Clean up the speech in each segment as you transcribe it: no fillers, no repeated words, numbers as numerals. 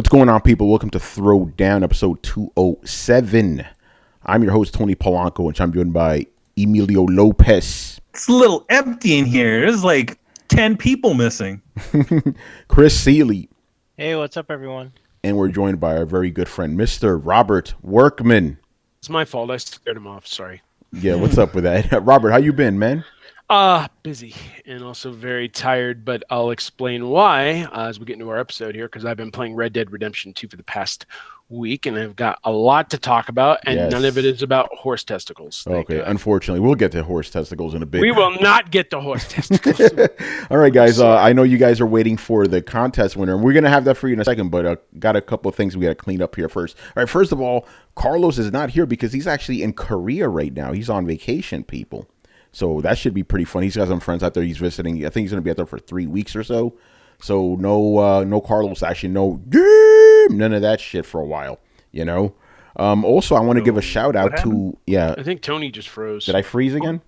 What's going on, people? Welcome to Throwdown, episode 207. I'm your host, Tony Polanco, and I'm joined by Emilio Lopez. It's a little empty in here. There's like 10 people missing. Chris Seeley. Hey, what's up, everyone? And we're joined by our very good friend, Mr. Robert Workman. It's my fault. I scared him off. Sorry. Yeah, what's up with that? Robert, how you been, man? Busy and also very tired, but I'll explain why as we get into our episode here, because I've been playing Red Dead Redemption 2 for the past week, and I've got a lot to talk about, and none of it is about horse testicles. Okay, unfortunately, we'll get to horse testicles in a bit. We will not get to horse testicles. All right, guys, I know you guys are waiting for the contest winner, and we're going to have that for you in a second, but got a couple of things we got to clean up here first. All right, first of all, Carlos is not here because he's actually in Korea right now. He's on vacation, people. So that should be pretty fun. He's got some friends out there he's visiting. I think he's going to be out there for 3 weeks or so. So no Carlos action, no game, none of that shit for a while, you know. Also, I want to give a shout out to, I think Tony just froze. Did I freeze again?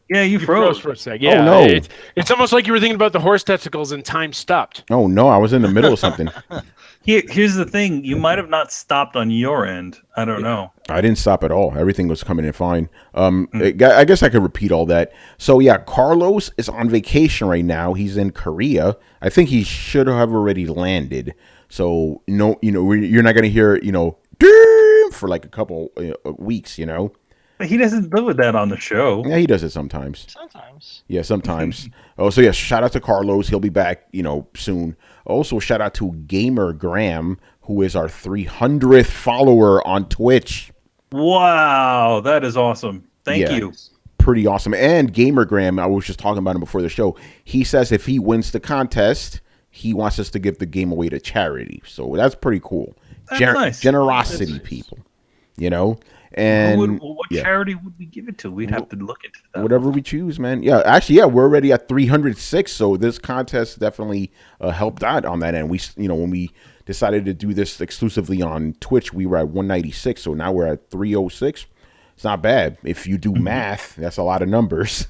Yeah, you froze for a sec. Yeah, oh, no. It's almost like you were thinking about the horse testicles and time stopped. Oh, no, I was in the middle of something. Here's the thing. You might have not stopped on your end. I don't know. I didn't stop at all. Everything was coming in fine. I guess I could repeat all that. So, yeah, Carlos is on vacation right now. He's in Korea. I think he should have already landed. So, no, you're not going to hear, for like a couple weeks, But he doesn't live with that on the show. Yeah, he does it sometimes. Sometimes. Yeah, sometimes. So yeah, shout out to Carlos. He'll be back, soon. Also, shout out to Gamer Graham, who is our 300th follower on Twitch. Wow, that is awesome. Thank you. Pretty awesome. And Gamer Graham, I was just talking about him before the show. He says if he wins the contest, he wants us to give the game away to charity. So that's pretty cool. That's nice. Generosity, people. And what charity would we give it to? We'd have to look into that. Whatever we choose, man. Yeah, actually, we're already at 306, so this contest definitely helped out on that end. We, when we decided to do this exclusively on Twitch, we were at 196, so now we're at 306. It's not bad. If you do math, that's a lot of numbers.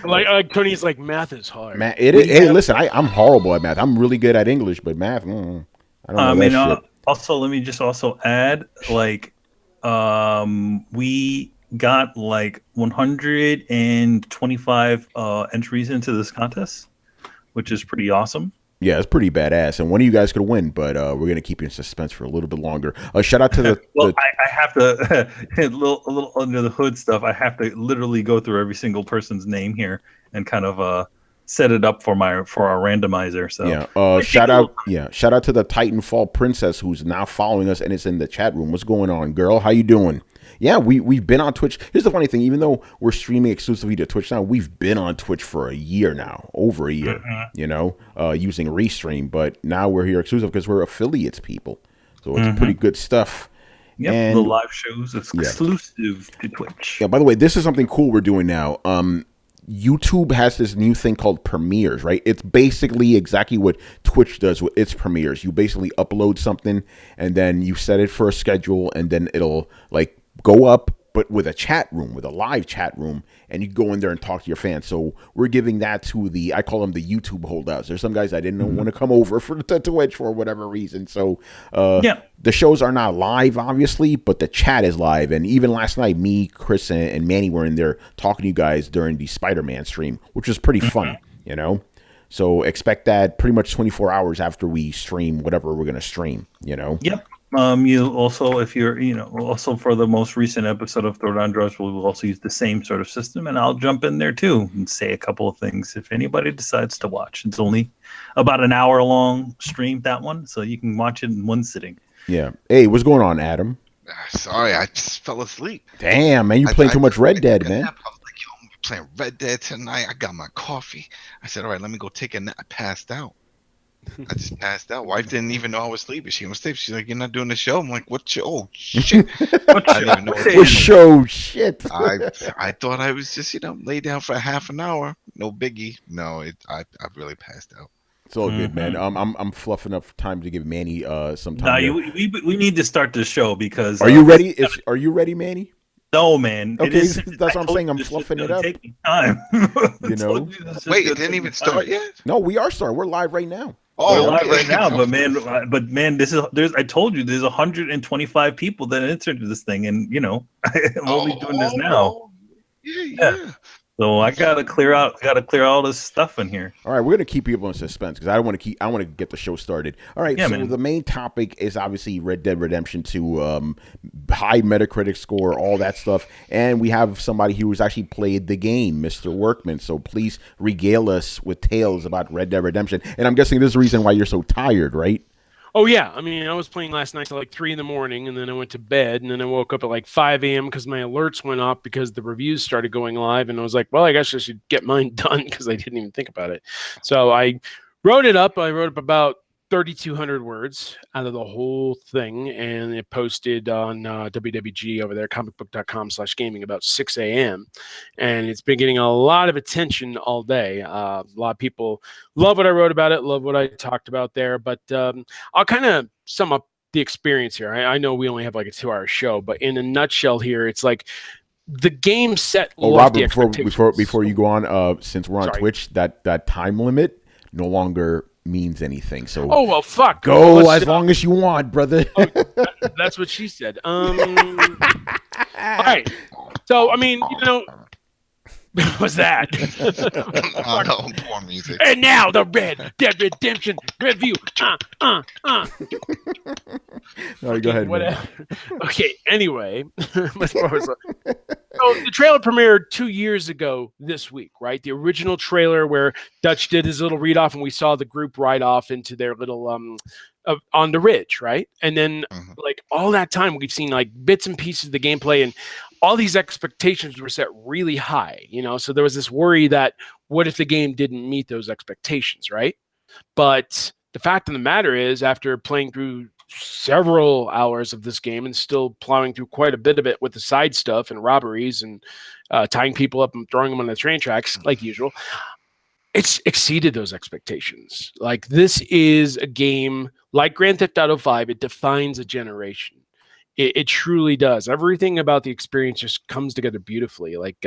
like Tony's like, math is hard. It is. Hey, listen, I'm horrible at math. I'm really good at English, but math, I don't know that shit. Also, let me just also add, we got like 125 entries into this contest, which is pretty awesome. Yeah, it's pretty badass, and one of you guys could win, but we're gonna keep you in suspense for a little bit longer. Shout out to the. I have to a little under the hood stuff. I have to literally go through every single person's name here and kind of set it up for our randomizer. So shout out to the Titanfall princess who's now following us and is in the chat room. What's going on, girl? How you doing? Yeah, we've been on Twitch. Here's the funny thing: even though we're streaming exclusively to Twitch now, we've been on Twitch for a year now, over a year. Using Restream, but now we're here exclusive because we're affiliates, people. So it's pretty good stuff. Yep, and the live shows exclusive to Twitch. Yeah. By the way, this is something cool we're doing now. YouTube has this new thing called premieres, right? It's basically exactly what Twitch does with its premieres. You basically upload something and then you set it for a schedule and then it'll like go up, but with a chat room, with a live chat room, and you go in there and talk to your fans. So we're giving that to I call them the YouTube holdouts. There's some guys I didn't want to come over to Twitch for whatever reason. So the shows are not live, obviously, but the chat is live. And even last night, me, Chris, and Manny were in there talking to you guys during the Spider-Man stream, which was pretty fun, So expect that pretty much 24 hours after we stream whatever we're going to stream, Yep. You also, if you're, also for the most recent episode of Throwdown Drugs, we'll also use the same sort of system, and I'll jump in there too and say a couple of things if anybody decides to watch. It's only about an hour long stream, that one, so you can watch it in one sitting. Yeah. Hey, what's going on, Adam? Sorry, I just fell asleep. Damn, man, you playing too much Red Dead, man. I was like, I'm playing Red Dead tonight. I got my coffee. I said, all right, let me go take a nap. I passed out. I just passed out. Wife didn't even know I was sleeping. She was sleeping. She's like, "You're not doing the show." I'm like, "What show? Oh shit! I didn't even know what show. Shit." I thought I was just lay down for half an hour. No biggie. No, I really passed out. It's all good, man. I'm fluffing up time to give Manny some time. No, we need to start the show because. Are you ready? Are you ready, Manny? No, man. Okay, that's what I'm saying. I'm fluffing it up. Take time. Wait, it didn't even start yet? No, we are starting. We're live right now. We're Oh, live okay. right now, but man, I told you there's 125 people that entered this thing, and I'm only doing this now. Yeah. So I gotta clear all this stuff in here. All right, we're gonna keep people in suspense because I want to get the show started. All right, Yeah, so man. the main topic is obviously Red Dead Redemption 2, high Metacritic score, all that stuff, and we have somebody who's actually played the game, Mr. Workman. So please regale us with tales about Red Dead Redemption. And I'm guessing this is the reason why you're so tired, right? Oh yeah, I mean, I was playing last night till like 3 in the morning, and then I went to bed, and then I woke up at like 5 a.m. because my alerts went off because the reviews started going live, and I was like, well, I guess I should get mine done because I didn't even think about it. So I wrote it up. I wrote up about 3,200 words out of the whole thing, and it posted on WWG over there, comicbook.com/gaming, about 6 a.m. And it's been getting a lot of attention all day. A lot of people love what I wrote about it, love what I talked about there. But I'll kind of sum up the experience here. I know we only have like a 2-hour show, but in a nutshell here, it's like the game set lofty expectations. Before you go on, since we're on Sorry. Twitch, that time limit no longer means anything. So Oh well, fuck. go Let's- as long as you want, brother. That's what she said. All right. So I mean, what was that? Oh, no, poor music. And now the Red Dead Redemption review. All right, go ahead. Man. Whatever. Okay. Anyway, let's pause. So the trailer premiered 2 years ago this week, right? The original trailer where Dutch did his little read off, and we saw the group ride off into their little on the ridge, right? And then like all that time, we've seen like bits and pieces of the gameplay, and all these expectations were set really high, So there was this worry that what if the game didn't meet those expectations, right? But the fact of the matter is, after playing through several hours of this game and still plowing through quite a bit of it with the side stuff and robberies and tying people up and throwing them on the train tracks like usual, it's exceeded those expectations. Like, this is a game like Grand Theft Auto 5. It defines a generation. It truly does. Everything about the experience just comes together beautifully. Like,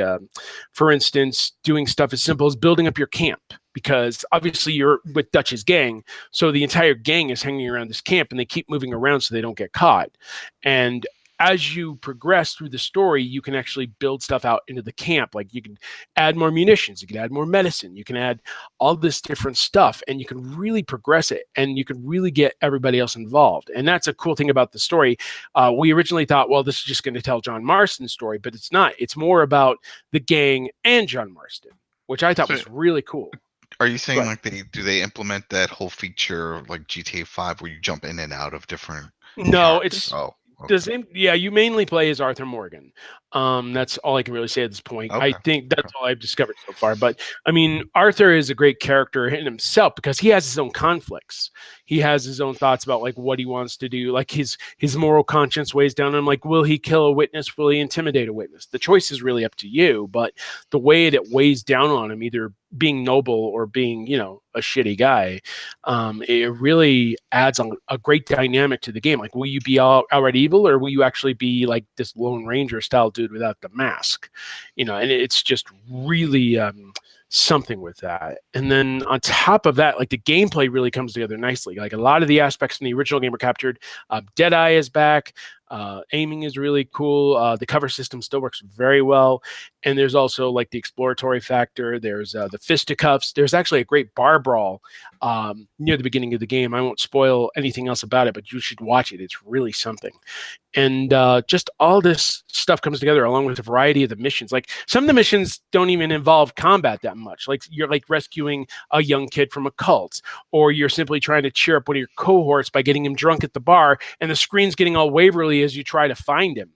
for instance, doing stuff as simple as building up your camp, because obviously you're with Dutch's gang. So the entire gang is hanging around this camp, and they keep moving around so they don't get caught. And as you progress through the story, you can actually build stuff out into the camp. Like, you can add more munitions, you can add more medicine, you can add all this different stuff, and you can really progress it, and you can really get everybody else involved. And that's a cool thing about the story. We originally thought, well, this is just going to tell John Marston's story, but it's not. It's more about the gang and John Marston, which I thought was really cool. Are you saying like they implement that whole feature like GTA 5 where you jump in and out of different? No, it's okay. The same. Yeah, you mainly play as Arthur Morgan. That's all I can really say at this point. Okay. I think that's all I've discovered so far. But I mean, Arthur is a great character in himself because he has his own conflicts. He has his own thoughts about like what he wants to do. Like his moral conscience weighs down on him. Like, will he kill a witness? Will he intimidate a witness? The choice is really up to you. But the way it weighs down on him, either being noble or being, a shitty guy, it really adds a great dynamic to the game. Like, will you be outright evil, or will you actually be like this Lone Ranger style dude without the mask? And it's just really something with that. And then on top of that, like, the gameplay really comes together nicely. Like, a lot of the aspects from the original game are captured. Deadeye is back. Aiming is really cool. The cover system still works very well. And there's also like the exploratory factor. There's the fisticuffs. There's actually a great bar brawl near the beginning of the game. I won't spoil anything else about it, but you should watch it. It's really something. And just all this stuff comes together along with a variety of the missions. Like, some of the missions don't even involve combat that much. Like, you're like rescuing a young kid from a cult, or you're simply trying to cheer up one of your cohorts by getting him drunk at the bar, and the screen's getting all wavery as you try to find him.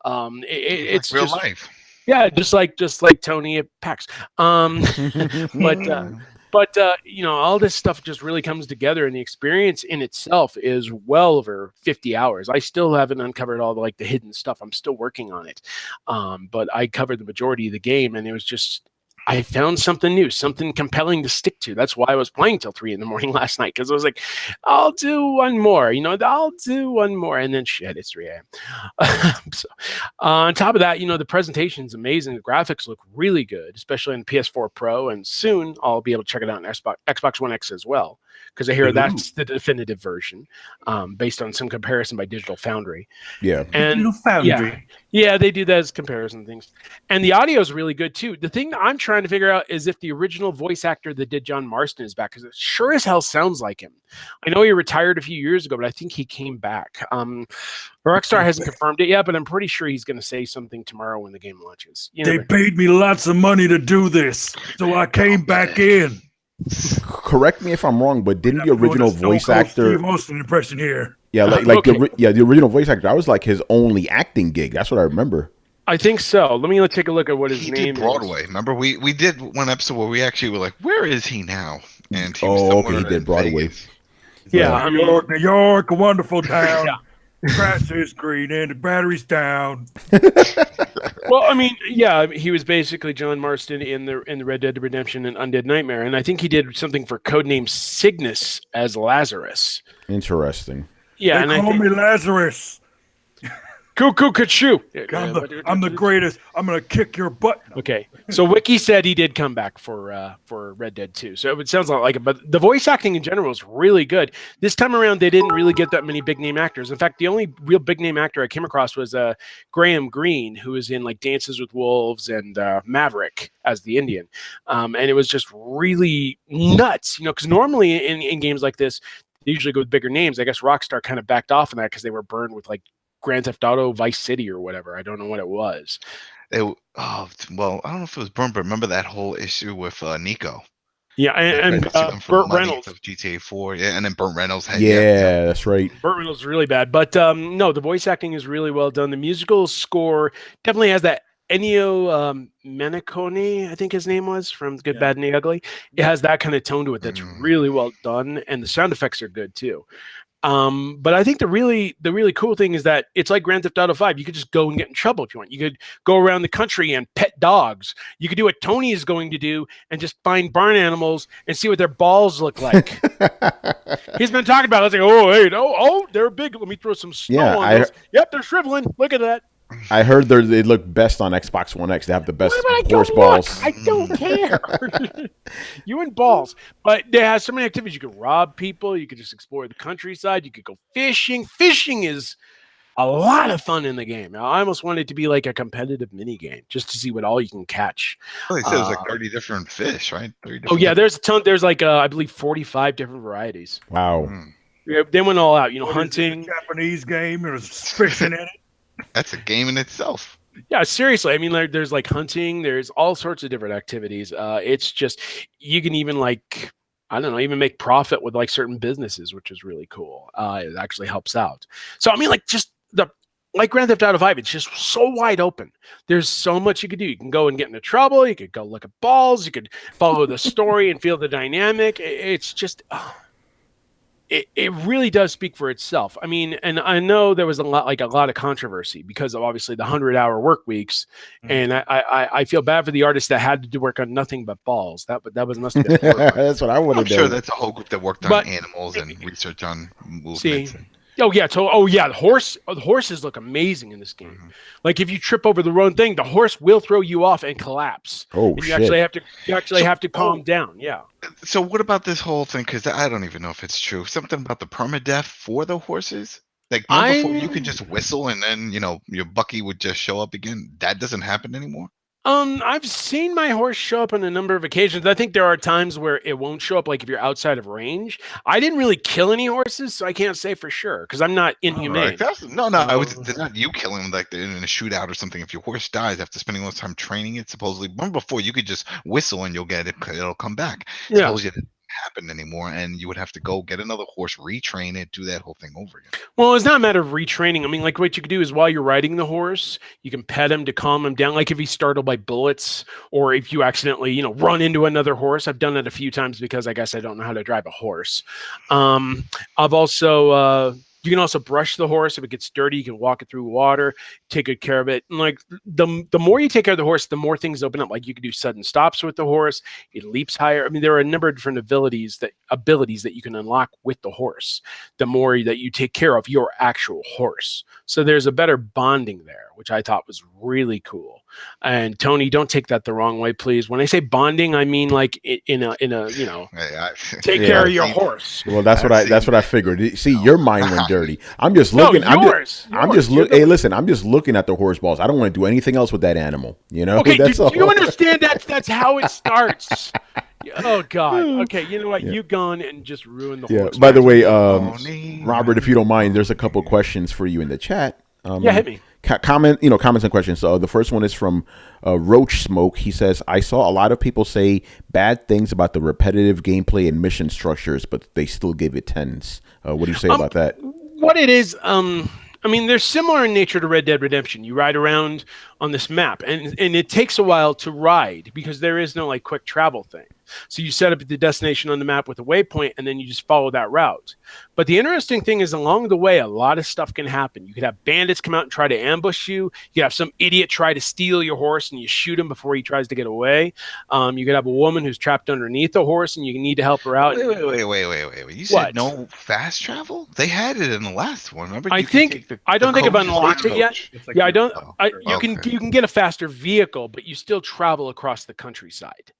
It's like real just, life. yeah, just like Tony at PAX. But all this stuff just really comes together, and the experience in itself is well over 50 hours. I still haven't uncovered all the hidden stuff. I'm still working on it. But I covered the majority of the game, and it was just, I found something new, something compelling to stick to. That's why I was playing till 3 a.m. last night, because I was like, I'll do one more, I'll do one more. And then shit, it's 3 a.m. So, on top of that, the presentation is amazing. The graphics look really good, especially on PS4 Pro. And soon I'll be able to check it out on Xbox One X as well. because I hear that's the definitive version, based on some comparison by Digital Foundry. Yeah. And Digital Foundry. yeah, they do that as comparison things. And the audio is really good too. The thing that I'm trying to figure out is if the original voice actor that did John Marston is back, because it sure as hell sounds like him. I know he retired a few years ago, but I think he came back. Rockstar hasn't confirmed it yet, but I'm pretty sure he's going to say something tomorrow when the game launches. They paid me lots of money to do this, so I came back in. Correct me if I'm wrong, but didn't the original voice actor? Steve Austin impression here. Yeah, the original voice actor. That was like his only acting gig. That's what I remember. I think so. Let's take a look at what his He name did Broadway. is. Remember, we did one episode where we actually were like, "Where is he now?" And he was okay, he did Broadway. Vegas. Yeah, New York, a wonderful town. The grass is green and the battery's down. Well, I mean, yeah, he was basically John Marston in the Red Dead Redemption and Undead Nightmare, and I think he did something for codename Cygnus as Lazarus. Interesting. Yeah, They call me Lazarus. Cuckoo Kachoo. I'm the greatest. I'm gonna kick your butt. Okay, so Wiki said he did come back for Red Dead 2, so it sounds like it. But the voice acting in general is really good. This time around, they didn't really get that many big name actors. In fact, the only real big name actor I came across was Graham Greene, who was in like Dances with Wolves and Maverick as the Indian, and it was just really nuts, because normally in games like this, they usually go with bigger names. I guess Rockstar kind of backed off on that because they were burned with like Grand Theft Auto Vice City or whatever. I don't know what it was. Well, I don't know if it was Burn, but remember that whole issue with Nico? Yeah, and Burt Reynolds of GTA 4, yeah, and then Burt Reynolds had That's right. Burt Reynolds is really bad, but no, the voice acting is really well done. The musical score definitely has that Ennio Morricone, I think his name was, from Good, Bad, and the Ugly. It has that kind of tone to it that's really well done, and the sound effects are good too. But I think the really cool thing is that it's like Grand Theft Auto 5. You could just go and get in trouble if you want. You could go around the country and pet dogs. You could do what Tony is going to do and just find barn animals and see what their balls look like. He's been talking about it. It's like, they're big. Let me throw some snow on those. Yep, they're shriveling. Look at that. I heard they look best on Xbox One X. They have the best horse balls. I don't care. You and balls. But they have so many activities. You could rob people. You could just explore the countryside. You could go fishing. Fishing is a lot of fun in the game. Now, I almost want it to be like a competitive mini game just to see what all you can catch. Well, it says like 30 different fish, right? There's a ton. There's like, I believe, 45 different varieties. Wow. Yeah, they went all out, hunting. Japanese game. There's fishing in it. That's a game in itself. Yeah, seriously. I mean, there's like hunting. There's all sorts of different activities. It's just, you can even like, I don't know, even make profit with like certain businesses, which is really cool. It actually helps out. So, I mean, like like Grand Theft Auto 5, it's just so wide open. There's so much you could do. You can go and get into trouble. You could go look at balls. You could follow the story and feel the dynamic. It's just... It really does speak for itself. I mean, and I know there was a lot of controversy because of obviously the 100-hour work weeks, and I feel bad for the artists that had to do work on nothing but balls. That must have been that's what I would have done. I'm sure that's a whole group that worked on animals and research on movements. The horses look amazing in this game. Mm-hmm. Like if you trip over the wrong thing, the horse will throw you off and collapse. Oh, and you actually have to calm down. Yeah. So what about this whole thing? Because I don't even know if it's true. Something about the permadeath for the horses. Like before, you could just whistle and then your Bucky would just show up again. That doesn't happen anymore. I've seen my horse show up on a number of occasions. I think there are times where it won't show up, like if you're outside of range. I didn't really kill any horses, so I can't say for sure because I'm not inhumane. Right. It's not you killing them like in a shootout or something. If your horse dies after spending all this time training it, supposedly, remember before you could just whistle and you'll get it. It'll come back. Yeah. Supposedly it didn't happen anymore, and you would have to go get another horse, retrain it, do that whole thing over again. Well, it's not a matter of retraining. I mean, like what you could do is while you're riding the horse, you can pet him to calm him down. Like if he's startled by bullets, or if you accidentally, run into another horse. I've done that a few times because I guess I don't know how to drive a horse. I've also you can also brush the horse. If it gets dirty, you can walk it through water, take good care of it. And like the more you take care of the horse, the more things open up. Like you can do sudden stops with the horse. It leaps higher. I mean, there are a number of different abilities that you can unlock with the horse. The more that you take care of your actual horse. So there's a better bonding there, which I thought was really cool. And Tony, don't take that the wrong way, please. When I say bonding, I mean like in a take care of your horse. Well, that's what I figured. See, your mind went dirty. I'm just looking. Yours. I'm just looking. Hey, listen, I'm just looking at the horse balls. I don't want to do anything else with that animal. You know. Okay, that's do you understand that's how it starts? Oh God. Okay, you know what? You've gone and just ruined the horse. By the way, Robert, if you don't mind, there's a couple questions for you in the chat. Hit me. Comments and questions. So the first one is from Roach Smoke. He says, "I saw a lot of people say bad things about the repetitive gameplay and mission structures, but they still gave it 10s. What do you say about that?" What it is, I mean, they're similar in nature to Red Dead Redemption. You ride around on this map, and it takes a while to ride because there is no like quick travel thing. So you set up the destination on the map with a waypoint, and then you just follow that route. But the interesting thing is along the way, a lot of stuff can happen. You could have bandits come out and try to ambush you. You could have some idiot try to steal your horse, and you shoot him before he tries to get away. You could have a woman who's trapped underneath a horse, and you need to help her out. Wait. You said no fast travel? They had it in the last one. Remember? I don't think I've unlocked it yet. Like you can get a faster vehicle, but you still travel across the countryside.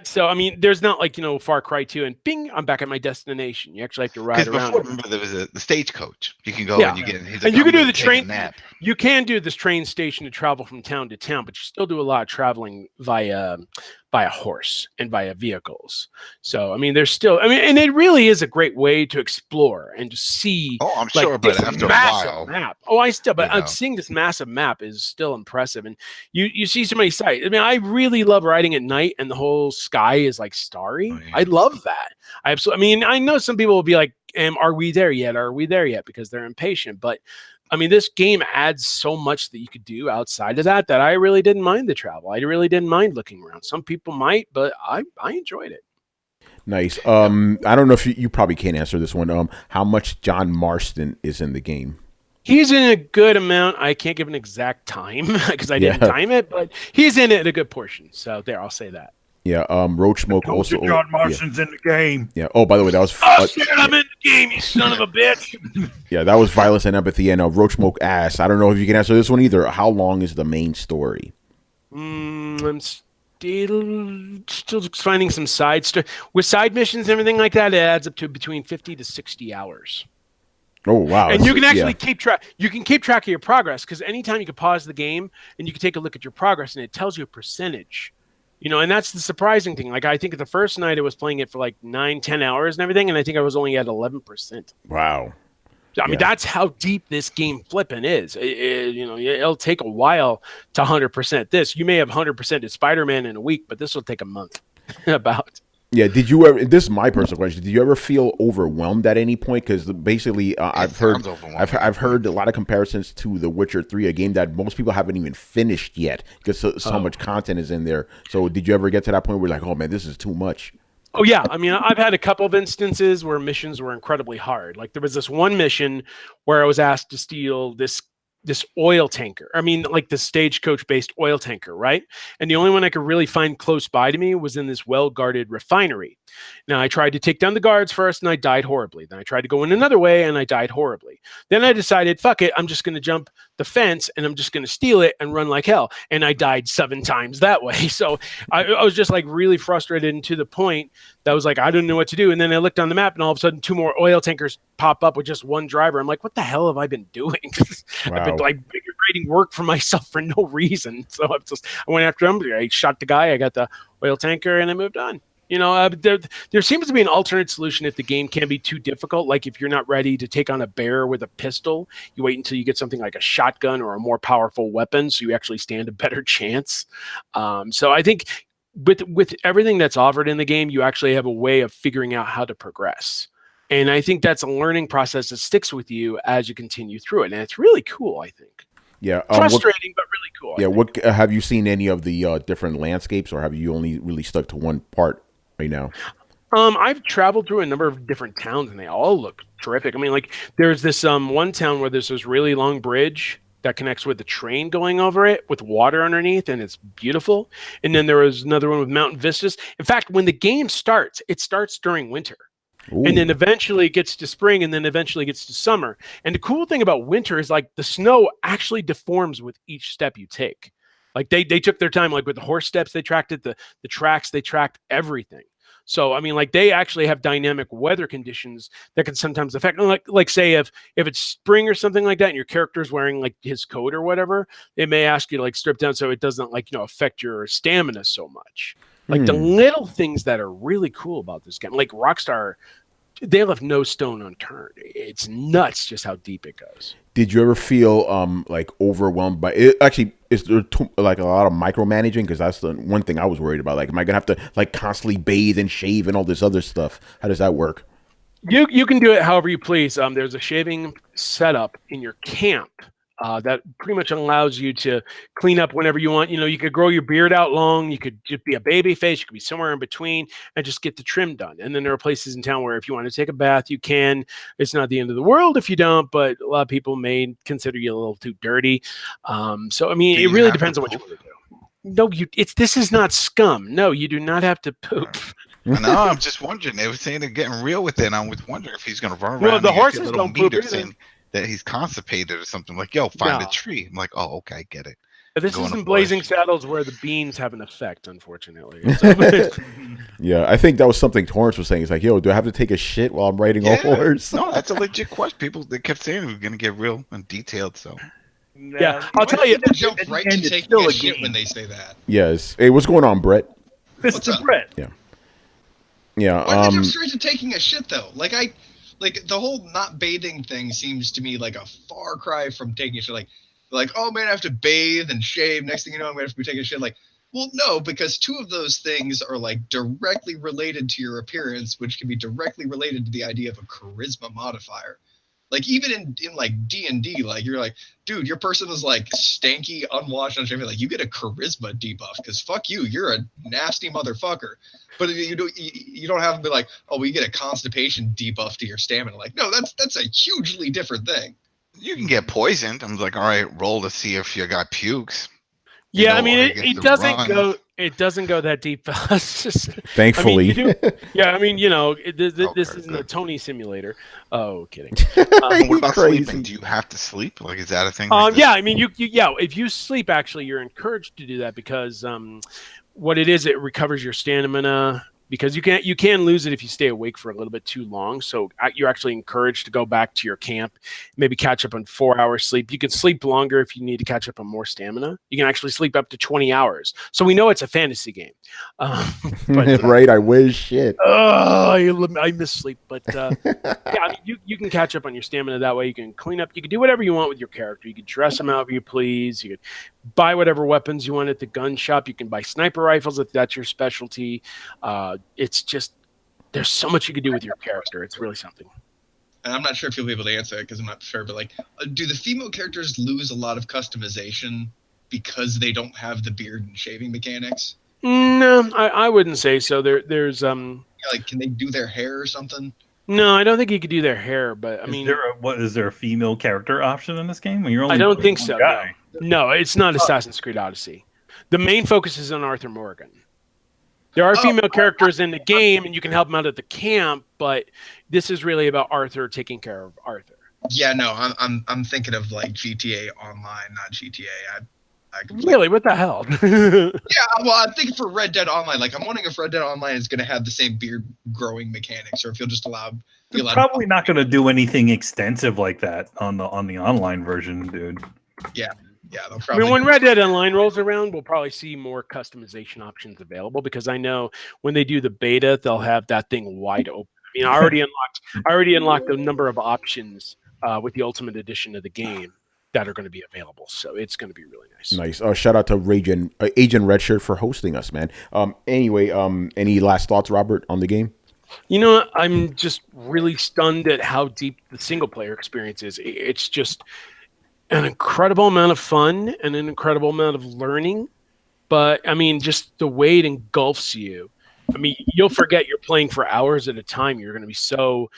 So I mean, there's not like Far Cry 2 and bing, I'm back at my destination. You actually have to ride around. Before, remember, there was the stagecoach. You can go and you get. And you can do the train. You can do this train station to travel from town to town, but you still do a lot of traveling via horse and via vehicles. So I mean, there's still. I mean, and it really is a great way to explore and to see. Oh, I'm sure, but after a while, map. But seeing this massive map is still impressive, and you see so many sights. I mean, I really love riding at night, and the whole sky is like starry. I love that. I mean, I know some people will be like, "Are we there yet? Are we there yet?" Because they're impatient, but. I mean, this game adds so much that you could do outside of that I really didn't mind the travel. I really didn't mind looking around. Some people might, but I enjoyed it. Nice. I don't know if you probably can't answer this one. How much John Marston is in the game? He's in a good amount. I can't give an exact time because I didn't time it, but he's in it a good portion. So there, I'll say that. Yeah, Roach Smoke also. John Marston's in the game. Yeah. Oh, by the way, that was. I'm in the game, you son of a bitch. Yeah, that was Violence and Empathy. And Roach Smoke asked, I don't know if you can answer this one either. How long is the main story? I'm still finding some with side missions and everything like that. It adds up to between 50 to 60 hours. Oh wow! And you can actually keep track. You can keep track of your progress because anytime you can pause the game and you can take a look at your progress, and it tells you a percentage. And that's the surprising thing. Like, I think the first night I was playing it for like 9-10 hours and everything, and I think I was only at 11%. Wow. I mean, that's how deep this game flipping is. It'll take a while to 100% this. You may have 100% Spider-Man in a week, but this will take a month. About. Yeah. Did you ever? This is my personal question. Did you ever feel overwhelmed at any point? Because basically, I've heard a lot of comparisons to The Witcher 3, a game that most people haven't even finished yet because so much content is in there. So, did you ever get to that point where you're like, oh man, this is too much? Oh yeah, I mean, I've had a couple of instances where missions were incredibly hard. Like there was this one mission where I was asked to steal this oil tanker. I mean, like the stagecoach-based oil tanker, right? And the only one I could really find close by to me was in this well-guarded refinery. Now, I tried to take down the guards first, and I died horribly. Then I tried to go in another way, and I died horribly. Then I decided, fuck it, I'm just going to jump the fence, and I'm just going to steal it and run like hell. And I died 7 times that way. So I was just like really frustrated, and to the point that I was like, I didn't know what to do. And then I looked on the map, and all of a sudden 2 more oil tankers pop up with just one driver. I'm like, what the hell have I been doing? Wow. I've been like creating work for myself for no reason. So I went after him. I shot the guy. I got the oil tanker, and I moved on. There seems to be an alternate solution if the game can be too difficult. Like if you're not ready to take on a bear with a pistol, you wait until you get something like a shotgun or a more powerful weapon, so you actually stand a better chance. So I think with everything that's offered in the game, you actually have a way of figuring out how to progress. And I think that's a learning process that sticks with you as you continue through it. And it's really cool, I think. Yeah. Frustrating, but really cool. Yeah. What have you seen any of the different landscapes, or have you only really stuck to one part right now? I've traveled through a number of different towns, and they all look terrific. I mean, like there's this one town where there's this really long bridge that connects with the train going over it with water underneath, and it's beautiful. And then there was another one with mountain vistas. In fact, when the game starts, it starts during winter. Ooh. And then eventually it gets to spring, and then eventually it gets to summer. And the cool thing about winter is like the snow actually deforms with each step you take. Like they took their time, like with the horse steps, they tracked it, the tracks, they tracked everything. So I mean, like they actually have dynamic weather conditions that can sometimes affect, like say if it's spring or something like that, and your character's wearing like his coat or whatever, it may ask you to like strip down so it doesn't like affect your stamina so much. Like the little things that are really cool about this game, like Rockstar, they left no stone unturned. It's nuts just how deep it goes. Did you ever feel like overwhelmed by it? Actually, is there like a lot of micromanaging? Because that's the one thing I was worried about. Like, am I gonna have to like constantly bathe and shave and all this other stuff? How does that work? You can do it however you please. There's a shaving setup in your camp that pretty much allows you to clean up whenever you want. You could grow your beard out long. You could just be a baby face. You could be somewhere in between and just get the trim done. And then there are places in town where if you want to take a bath, you can. It's not the end of the world if you don't, but a lot of people may consider you a little too dirty. So, I mean, it really depends on what you want to do. No, this is not scum. No, you do not have to poop. No, I'm just wondering. They were saying they're getting real with it. And I was wondering if he's going to run around. Well, the and horses get a don't little poop meter either. saying that he's constipated or something. Like, yo, find No. a tree. I'm like, oh, okay, I get it. But this Go in isn't a Blazing bush. Saddles where the beans have an effect, unfortunately. Yeah, I think that was something Torrance was saying. He's like, yo, do I have to take a shit while I'm riding a horse? No, that's a legit question. People, they kept saying we're going to get real and detailed. So, Yeah, I'll tell you. People jump right and to it's taking still a a shit game. when they say that. Yes. Hey, what's going on, Brett? This What's is up? Brett. Yeah. Why did they jump straight to taking a shit though? Like the whole not bathing thing seems to me like a far cry from taking a shit. Like oh man, I have to bathe and shave. Next thing you know, I'm gonna have to be taking a shit. Like, well, no, because two of those things are like directly related to your appearance, which can be directly related to the idea of a charisma modifier. Like even in like D&D, like you're like, dude, your person is like stanky, unwashed, unshaven. Like you get a charisma debuff because fuck you, you're a nasty motherfucker. But you don't have to be like, oh, we get a constipation debuff to your stamina. Like, no, that's a hugely different thing. you can get poisoned. I'm like, all right, roll to see if you got pukes. Yeah, know, I mean, or it get the doesn't run. go. It doesn't go that deep. It's just- Thankfully. I mean, you do, yeah, I mean, this Okay, isn't a good. Tony simulator. Oh, kidding. What about Crazy. sleeping? Do you have to sleep? Like, is that a thing? Like Yeah, I mean, if you sleep, actually, you're encouraged to do that because what it is, it recovers your stamina. Because you can lose it if you stay awake for a little bit too long. So you're actually encouraged to go back to your camp, maybe catch up on 4 hours sleep. You can sleep longer if you need to catch up on more stamina. You can actually sleep up to 20 hours. So we know it's a fantasy game. But Right, I wish. Shit. I miss sleep. But yeah, I mean, you can catch up on your stamina that way. You can clean up. You can do whatever you want with your character. You can dress them however you please. You can buy whatever weapons you want at the gun shop. You can buy sniper rifles if that's your specialty. It's just, there's so much you can do with your character. It's really something. And I'm not sure if you'll be able to answer it because I'm not sure, but like, do the female characters lose a lot of customization because they don't have the beard and shaving mechanics? No, I wouldn't say so. There's Like, can they do their hair or something? no, I don't think you could do their hair, but I mean, Is there a female character option in this game? When you're only I don't playing think one so. guy. No, it's not Assassin's Creed Odyssey. The main focus is on Arthur Morgan. There are female characters in the game, and you can help them out at the camp, but this is really about Arthur taking care of Arthur. Yeah, no, I'm thinking of like GTA Online, not GTA. Really? What the hell? Yeah, well, I'm thinking for Red Dead Online. Like, I'm wondering if Red Dead Online is going to have the same beard growing mechanics, or if you'll just be They're allowed. probably not going to do anything extensive like that on the online version, dude. Yeah, they'll I probably. mean, when Red Dead Online rolls around, we'll probably see more customization options available because I know when they do the beta, they'll have that thing wide open. I mean, I already unlocked a number of options with the Ultimate Edition of the game that are going to be available. So it's going to be really nice. Nice. Shout out to Agent Redshirt for hosting us, man. Anyway, any last thoughts, Robert, on the game? You know what? I'm just really stunned at how deep the single player experience is. It's just an incredible amount of fun and an incredible amount of learning. But I mean, just the way it engulfs you. I mean, you'll forget you're playing for hours at a time. You're going to be so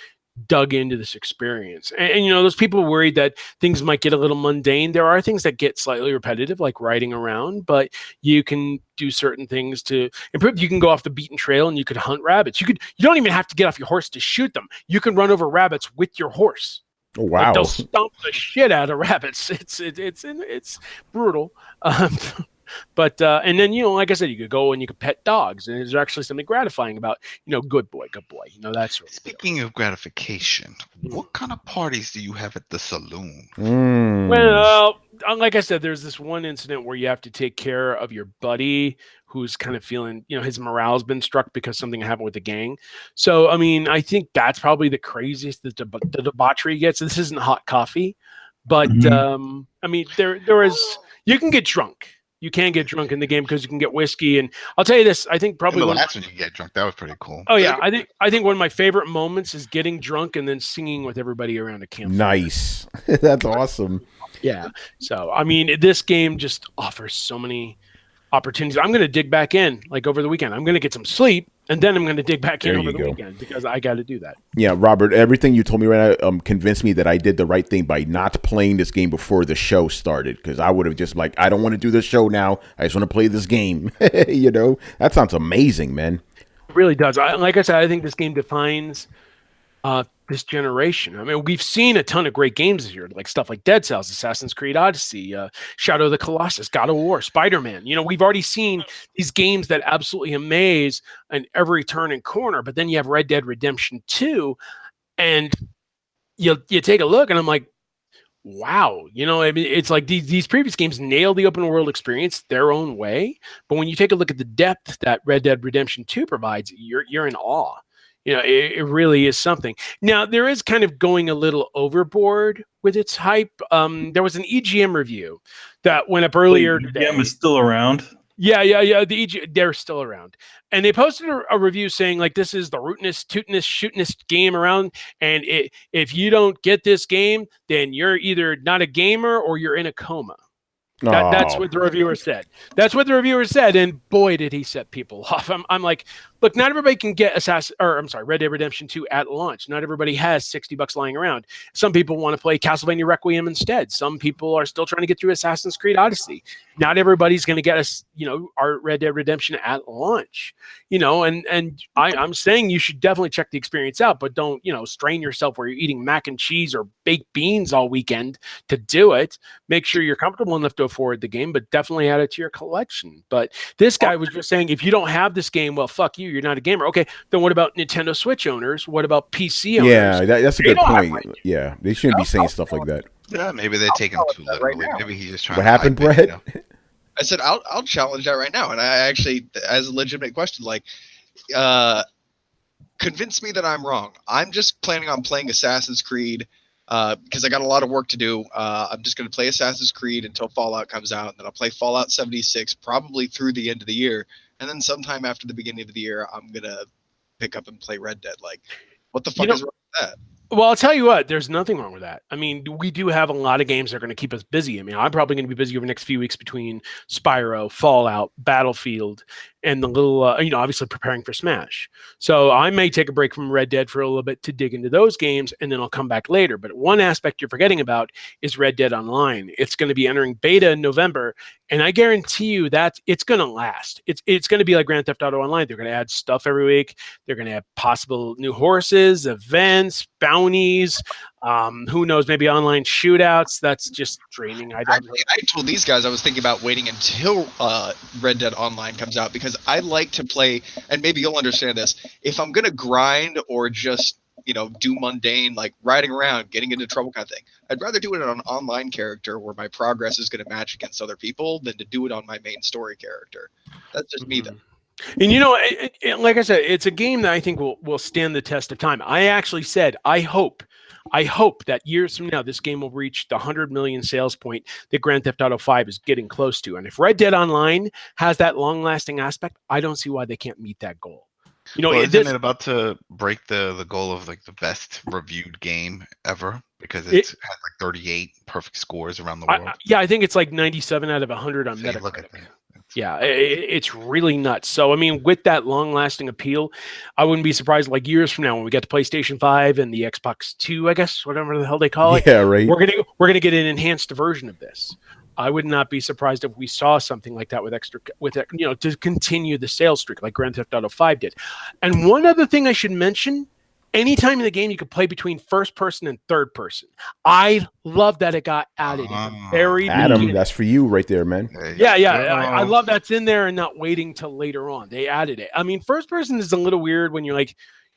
dug into this experience. And those people worried that things might get a little mundane. There are things that get slightly repetitive, like riding around, but you can do certain things to improve. You can go off the beaten trail and you could hunt rabbits. You don't even have to get off your horse to shoot them. You can run over rabbits with your horse. Oh, wow. Like, they'll stomp the shit out of rabbits. It's brutal. But and then like I said, you could go and you could pet dogs, and there's actually something gratifying about good boy, that sort of Speaking of gratification, what kind of parties do you have at the saloon? Well, like I said, there's this one incident where you have to take care of your buddy who's kind of feeling, his morale's been struck because something happened with the gang. So, I mean, I think that's probably the craziest the debauchery gets. This isn't hot coffee, but I mean, there is, you can get drunk. You can get drunk in the game because you can get whiskey. And I'll tell you this, I think probably that's when you get drunk. That was pretty cool. Oh yeah, I think one of my favorite moments is getting drunk and then singing with everybody around a campfire. Nice. That's awesome. Yeah. So, I mean, this game just offers so many opportunities. I'm going to dig back in like over the weekend. I'm going to get some sleep, and then I'm going to dig back in over the weekend because I got to do that. Yeah, Robert, everything you told me right now convinced me that I did the right thing by not playing this game before the show started, because I would have just I don't want to do this show now. I just want to play this game. That sounds amazing, man. It really does. Like I said, I think this game defines this generation. I mean, we've seen a ton of great games this year, like stuff like Dead Cells, Assassin's Creed Odyssey, Shadow of the Colossus, God of War, Spider-Man. We've already seen these games that absolutely amaze in every turn and corner. But then you have Red Dead Redemption 2, and you take a look, and I'm like, wow. I mean, it's like these previous games nailed the open world experience their own way. But when you take a look at the depth that Red Dead Redemption 2 provides, you're in awe. It really is something. Now, there is kind of going a little overboard with its hype. There was an EGM review that went up earlier today. EGM is still around. Yeah. The they're still around. And they posted a review saying, like, this is the rootinest, tootinest, shootinest game around. And if you don't get this game, then you're either not a gamer or you're in a coma. That's what the reviewer said. And boy, did he set people off. I'm like, look, not everybody can get Red Dead Redemption 2 at launch. Not everybody has $60 lying around. Some people want to play Castlevania Requiem instead. Some people are still trying to get through Assassin's Creed Odyssey. Not everybody's going to get us, our Red Dead Redemption at launch. And I'm saying you should definitely check the experience out, but don't, strain yourself where you're eating mac and cheese or baked beans all weekend to do it. Make sure you're comfortable enough to afford the game, but definitely add it to your collection. But this guy was just saying, if you don't have this game, well, fuck you. You're not a gamer. Okay, then what about Nintendo Switch owners? What about PC owners? Yeah, that's a good point. Yeah, they shouldn't be saying stuff like that. Yeah, maybe they're taking too literally. Maybe he's just trying. What happened, Brett? I said I'll challenge that right now, and I actually, as a legitimate question, convince me that I'm wrong. I'm just planning on playing Assassin's Creed because I got a lot of work to do. I'm just going to play Assassin's Creed until Fallout comes out, and then I'll play Fallout 76 probably through the end of the year, and then sometime after the beginning of the year, I'm gonna pick up and play Red Dead. Like, what the fuck is wrong with that? Well, I'll tell you what, there's nothing wrong with that. I mean, we do have a lot of games that are going to keep us busy. I mean, I'm probably going to be busy over the next few weeks between Spyro, Fallout, Battlefield, and the little, obviously preparing for Smash. So I may take a break from Red Dead for a little bit to dig into those games, and then I'll come back later. But one aspect you're forgetting about is Red Dead Online. It's going to be entering beta in November, and I guarantee you that it's going to last. It's going to be like Grand Theft Auto Online. They're going to add stuff every week. They're going to have possible new horses, events, bounties. Who knows? Maybe online shootouts. That's just dreaming. I told these guys I was thinking about waiting until Red Dead Online comes out because I like to play, and maybe you'll understand this. If I'm gonna grind or just do mundane, like riding around, getting into trouble kind of thing, I'd rather do it on an online character where my progress is going to match against other people than to do it on my main story character. That's just me, though. And like I said, it's a game that I think will stand the test of time. I actually said I hope that years from now this game will reach the 100 million sales point that Grand Theft Auto 5 is getting close to. And if Red Dead Online has that long-lasting aspect, I don't see why they can't meet that goal. Isn't it about to break the goal of like the best reviewed game ever because it has like 38 perfect scores around the world? I think it's like 97 out of 100 on Metacritic. Look at that. Yeah, it's really nuts. So, I mean, with that long-lasting appeal, I wouldn't be surprised, like, years from now when we get to PlayStation 5 and the Xbox 2, I guess, whatever the hell they call it. Yeah, right. We're gonna get an enhanced version of this. I would not be surprised if we saw something like that to continue the sales streak like Grand Theft Auto 5 did. And one other thing I should mention, anytime in the game you could play between first person and third person. I love that it got added in the very Adam, beginning. that's for you right there, man. Yeah. I love that's in there and not waiting till later on. They added it. I mean, first person is a little weird when you're like,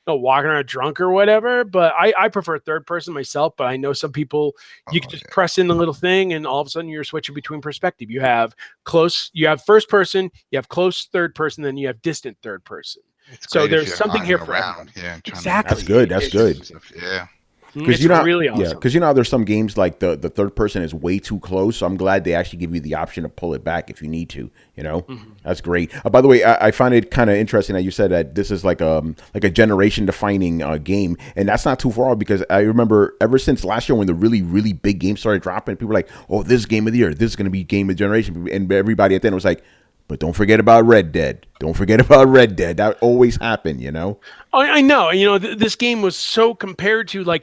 walking around drunk or whatever, but I prefer third person myself. But I know some people, you can just press in the little thing and all of a sudden you're switching between perspective. You have first person, you have close third person, then you have distant third person. So there's something here for everyone. Yeah, exactly. That's good. Yeah. Because really awesome. Yeah, because how there's some games like the third person is way too close. So I'm glad they actually give you the option to pull it back if you need to. That's great. By the way, I find it kind of interesting that you said that this is like a generation defining game, and that's not too far off because I remember ever since last year when the really really big games started dropping, people were like, "Oh, this is game of the year. This is going to be game of the generation," and everybody at the end was like, "But don't forget about Red Dead. Don't forget about Red Dead." That always happened, I know. This game was so compared to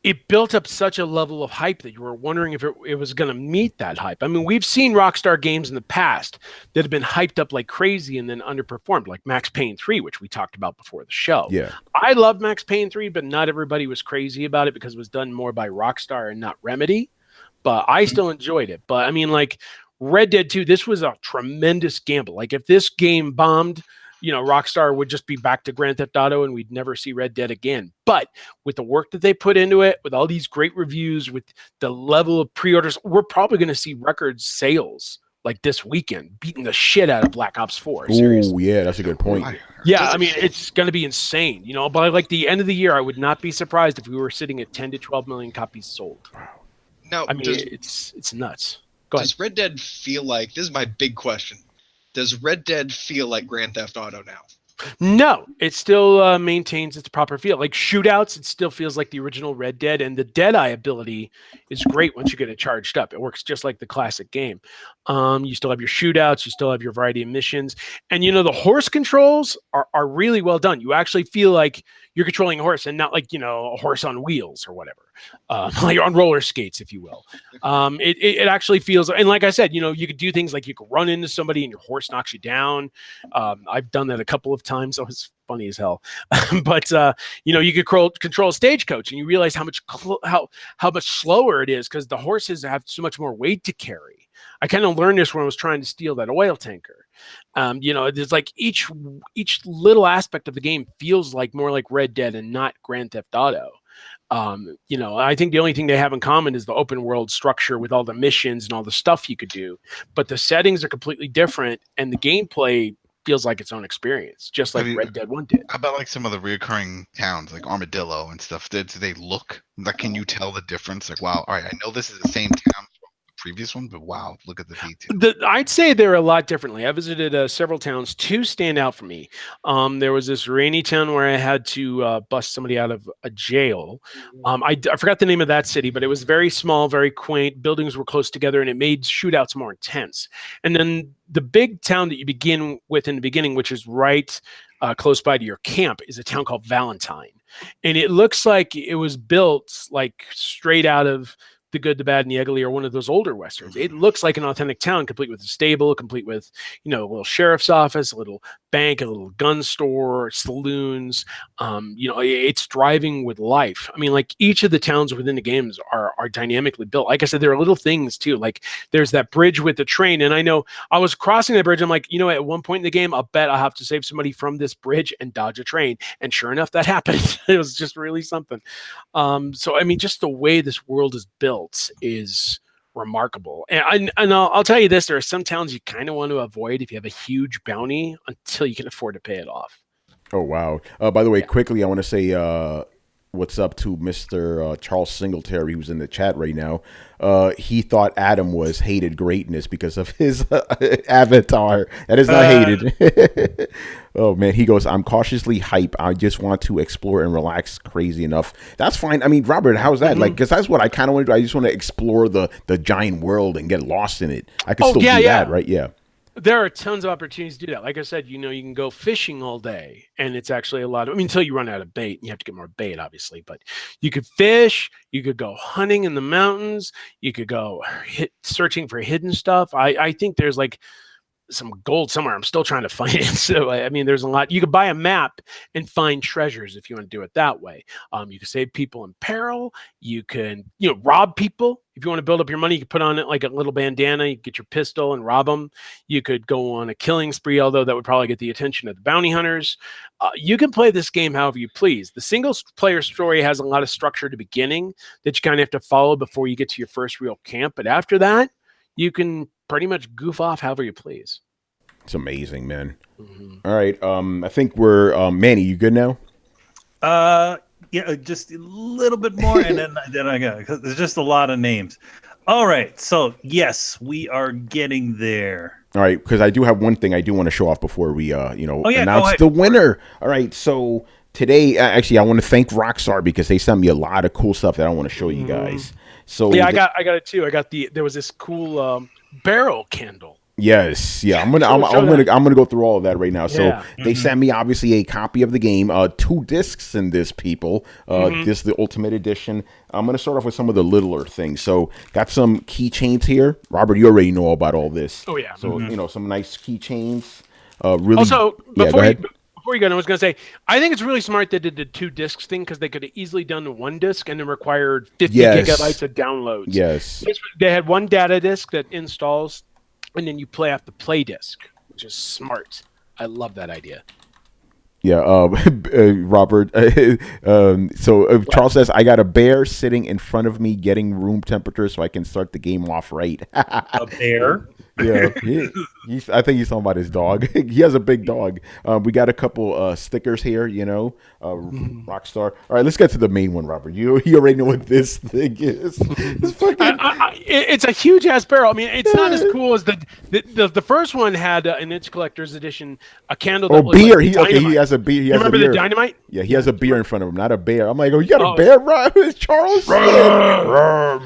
it built up such a level of hype that you were wondering if it was going to meet that hype. I mean, we've seen Rockstar games in the past that have been hyped up like crazy and then underperformed, like Max Payne 3, which we talked about before the show. Yeah. I love Max Payne 3, but not everybody was crazy about it because it was done more by Rockstar and not Remedy. But I still enjoyed it. But I mean, Red Dead 2, this was a tremendous gamble. Like if this game bombed, Rockstar would just be back to Grand Theft Auto and we'd never see Red Dead again. But with the work that they put into it, with all these great reviews, with the level of pre-orders, we're probably going to see record sales like this weekend, beating the shit out of Black Ops 4. Oh, yeah, that's a good point. Yeah, I mean, it's going to be insane. By the end of the year, I would not be surprised if we were sitting at 10 to 12 million copies sold. Wow. Now, I mean, it's nuts. Go ahead. Does Red Dead feel like, this is my big question, does Red Dead feel like Grand Theft Auto now? No, it still maintains its proper feel. Like shootouts, it still feels like the original Red Dead, and the Deadeye ability is great once you get it charged up. It works just like the classic game. You still have your shootouts, you still have your variety of missions, and the horse controls are really well done. You actually feel like you're controlling a horse and not like a horse on wheels or whatever, like on roller skates, if you will. It actually feels, and like I said, you could do things like you could run into somebody and your horse knocks you down. I've done that a couple of times. So it's funny as hell. But you could control a stagecoach and you realize how much slower it is because the horses have so much more weight to carry. I kind of learned this when I was trying to steal that oil tanker. There's like each little aspect of the game feels like more like Red Dead and not Grand Theft Auto. I think the only thing they have in common is the open world structure with all the missions and all the stuff you could do, but the settings are completely different and the gameplay feels like its own experience, just like Red Dead 1 did. How about some of the recurring towns like Armadillo and stuff? Do they look like, can you tell the difference? Like, wow, all right, I know this is the same town previous one, but wow, look at the detail. I'd say they're a lot differently. I visited several towns. Two stand out for me. There was this rainy town where I had to bust somebody out of a jail. I forgot the name of that city, but it was very small, very quaint. Buildings were close together, and it made shootouts more intense. And then the big town that you begin with in the beginning, which is right close by to your camp, is a town called Valentine. And it looks like it was built like straight out of The Good, the Bad, and the Ugly, or one of those older westerns. It looks like an authentic town, complete with a stable, complete with a little sheriff's office, a little bank, a little gun store, saloons. It's driving with life. I mean, like each of the towns within the games are dynamically built. Like I said, there are little things too. Like there's that bridge with the train, and I know I was crossing that bridge. I'm like, at one point in the game, I'll bet I'll have to save somebody from this bridge and dodge a train. And sure enough, that happened. It was just really something. So I mean, just the way this world is built is remarkable. And I'll tell you this, there are some towns you kind of want to avoid if you have a huge bounty until you can afford to pay it off. Oh, wow. By the way, quickly, I want to say what's up to Mr. Charles Singletary, who's in the chat right now. He thought Adam was hated greatness because of his avatar. That is not hated. Oh, man. He goes, I'm cautiously hype. I just want to explore and relax crazy enough. That's fine. I mean, Robert, how's that? Like, because that's what I kind of want to do. I just want to explore the giant world and get lost in it. I can still do that, right? Yeah. There are tons of opportunities to do that. Like I said, you can go fishing all day, and it's actually a lot of, until you run out of bait, and you have to get more bait, obviously. But you could fish, you could go hunting in the mountains, you could go searching for hidden stuff. I think there's like some gold somewhere. I'm still trying to find it. So, I mean, there's a lot. You could buy a map and find treasures if you want to do it that way. You can save people in peril. You can, rob people. If you want to build up your money, you can put on it like a little bandana. You get your pistol and rob them. You could go on a killing spree, although that would probably get the attention of the bounty hunters. You can play this game however you please. The single player story has a lot of structure at the beginning that you kind of have to follow before you get to your first real camp. But after that, you can pretty much goof off however you please. It's amazing, man. Mm-hmm. All right. I think we're Manny, you good now? Yeah, just a little bit more, and then I got, because there's just a lot of names. All right, so yes, we are getting there. All right, because I do have one thing I do want to show off before we announce the winner. All right, so today, actually, I want to thank Rockstar because they sent me a lot of cool stuff that I want to show you guys. So yeah, I got it too. There was this cool barrel candle. Yes, yeah. I'm gonna go through all of that right now. So they sent me obviously a copy of the game, 2 discs in this, people. This is the Ultimate Edition. I'm gonna start off with some of the littler things. So got some keychains here. Robert, you already know all about all this. Oh yeah. So some nice keychains. Really. Also, go ahead. Before you go, I was going to say, I think it's really smart they did the 2 discs thing because they could have easily done the 1 disc and then required 50 gigabytes of downloads. Yes. They had 1 data disc that installs, and then you play off the play disc, which is smart. I love that idea. Yeah, Robert. Charles says, I got a bear sitting in front of me getting room temperature so I can start the game off right. A bear? Yeah, I think he's talking about his dog. He has a big dog. We got a couple stickers here, Rockstar. All right, let's get to the main one, Robert. You already know what this thing is. It's a huge ass barrel. I mean, it's not as cool as the first one had in its collector's edition a candle. That beer. Like he has a beer. You remember the dynamite? Yeah, he has a beer in front of him, not a bear. I'm like, oh, you got a bear, Robert? Charles?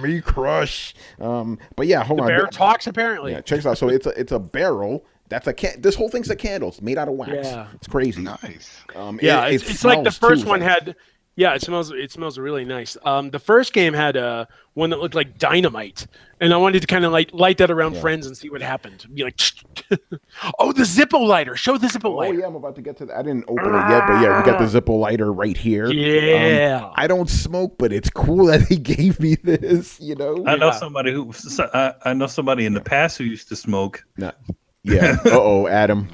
Me crush. But yeah, hold on. The bear talks apparently. Yeah, check this out. So it's a barrel. That's this whole thing's a candle. It's made out of wax. Yeah. It's crazy. Nice. It's like the first one had. Yeah, it smells really nice. The first game had one that looked like dynamite, and I wanted to kind of like light that around friends and see what happened. Be like, oh, the Zippo lighter! Show the Zippo lighter. Oh yeah, I'm about to get to that. I didn't open it yet, but yeah, we got the Zippo lighter right here. Yeah. I don't smoke, but it's cool that he gave me this. I know somebody I know somebody in the past who used to smoke. Nah. Yeah. Adam.